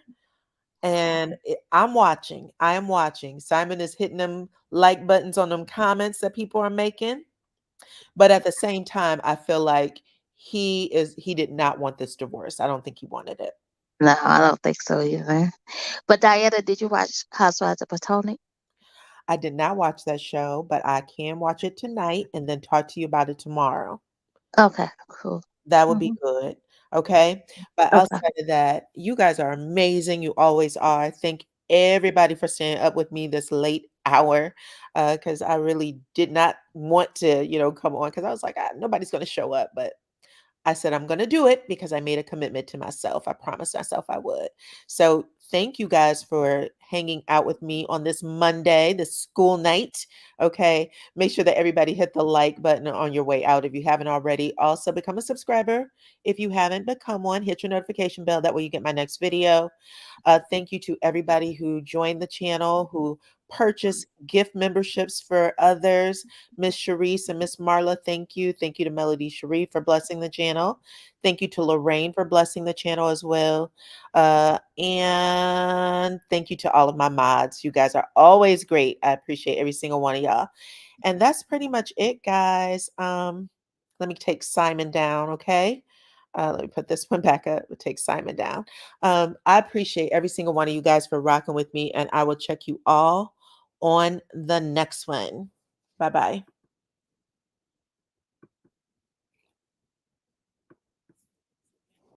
And I'm watching. I am watching. Simon is hitting them like buttons on them comments that people are making. But at the same time, I feel like he did not want this divorce. I don't think he wanted it. No, I don't think so either. But Diana, did you watch Housewives of Potomac? I did not watch that show, but I can watch it tonight and then talk to you about it tomorrow. Okay, cool. That would be Hmm. good. Okay. But Okay. outside of that, you guys are amazing. You always are. Thank everybody for staying up with me this late hour. Because I really did not want to, come on because I was like, nobody's gonna show up. But I said, I'm going to do it because I made a commitment to myself. I promised myself I would. So thank you guys for hanging out with me on this Monday, this school night. Okay. Make sure that everybody hit the like button on your way out if you haven't already. Also, become a subscriber if you haven't become one. Hit your notification bell. That way you get my next video. Thank you to everybody who joined the channel, who purchased gift memberships for others. Miss Sharice and Miss Marla, thank you. Thank you to Melody Cherie for blessing the channel. Thank you to Lorraine for blessing the channel as well. And thank you to all of my mods. You guys are always great. I appreciate every single one of y'all. And that's pretty much it, guys. Let me take Simon down, okay? Let me put this one back up. We'll take Simon down. I appreciate every single one of you guys for rocking with me, and I will check you all on the next one. Bye bye.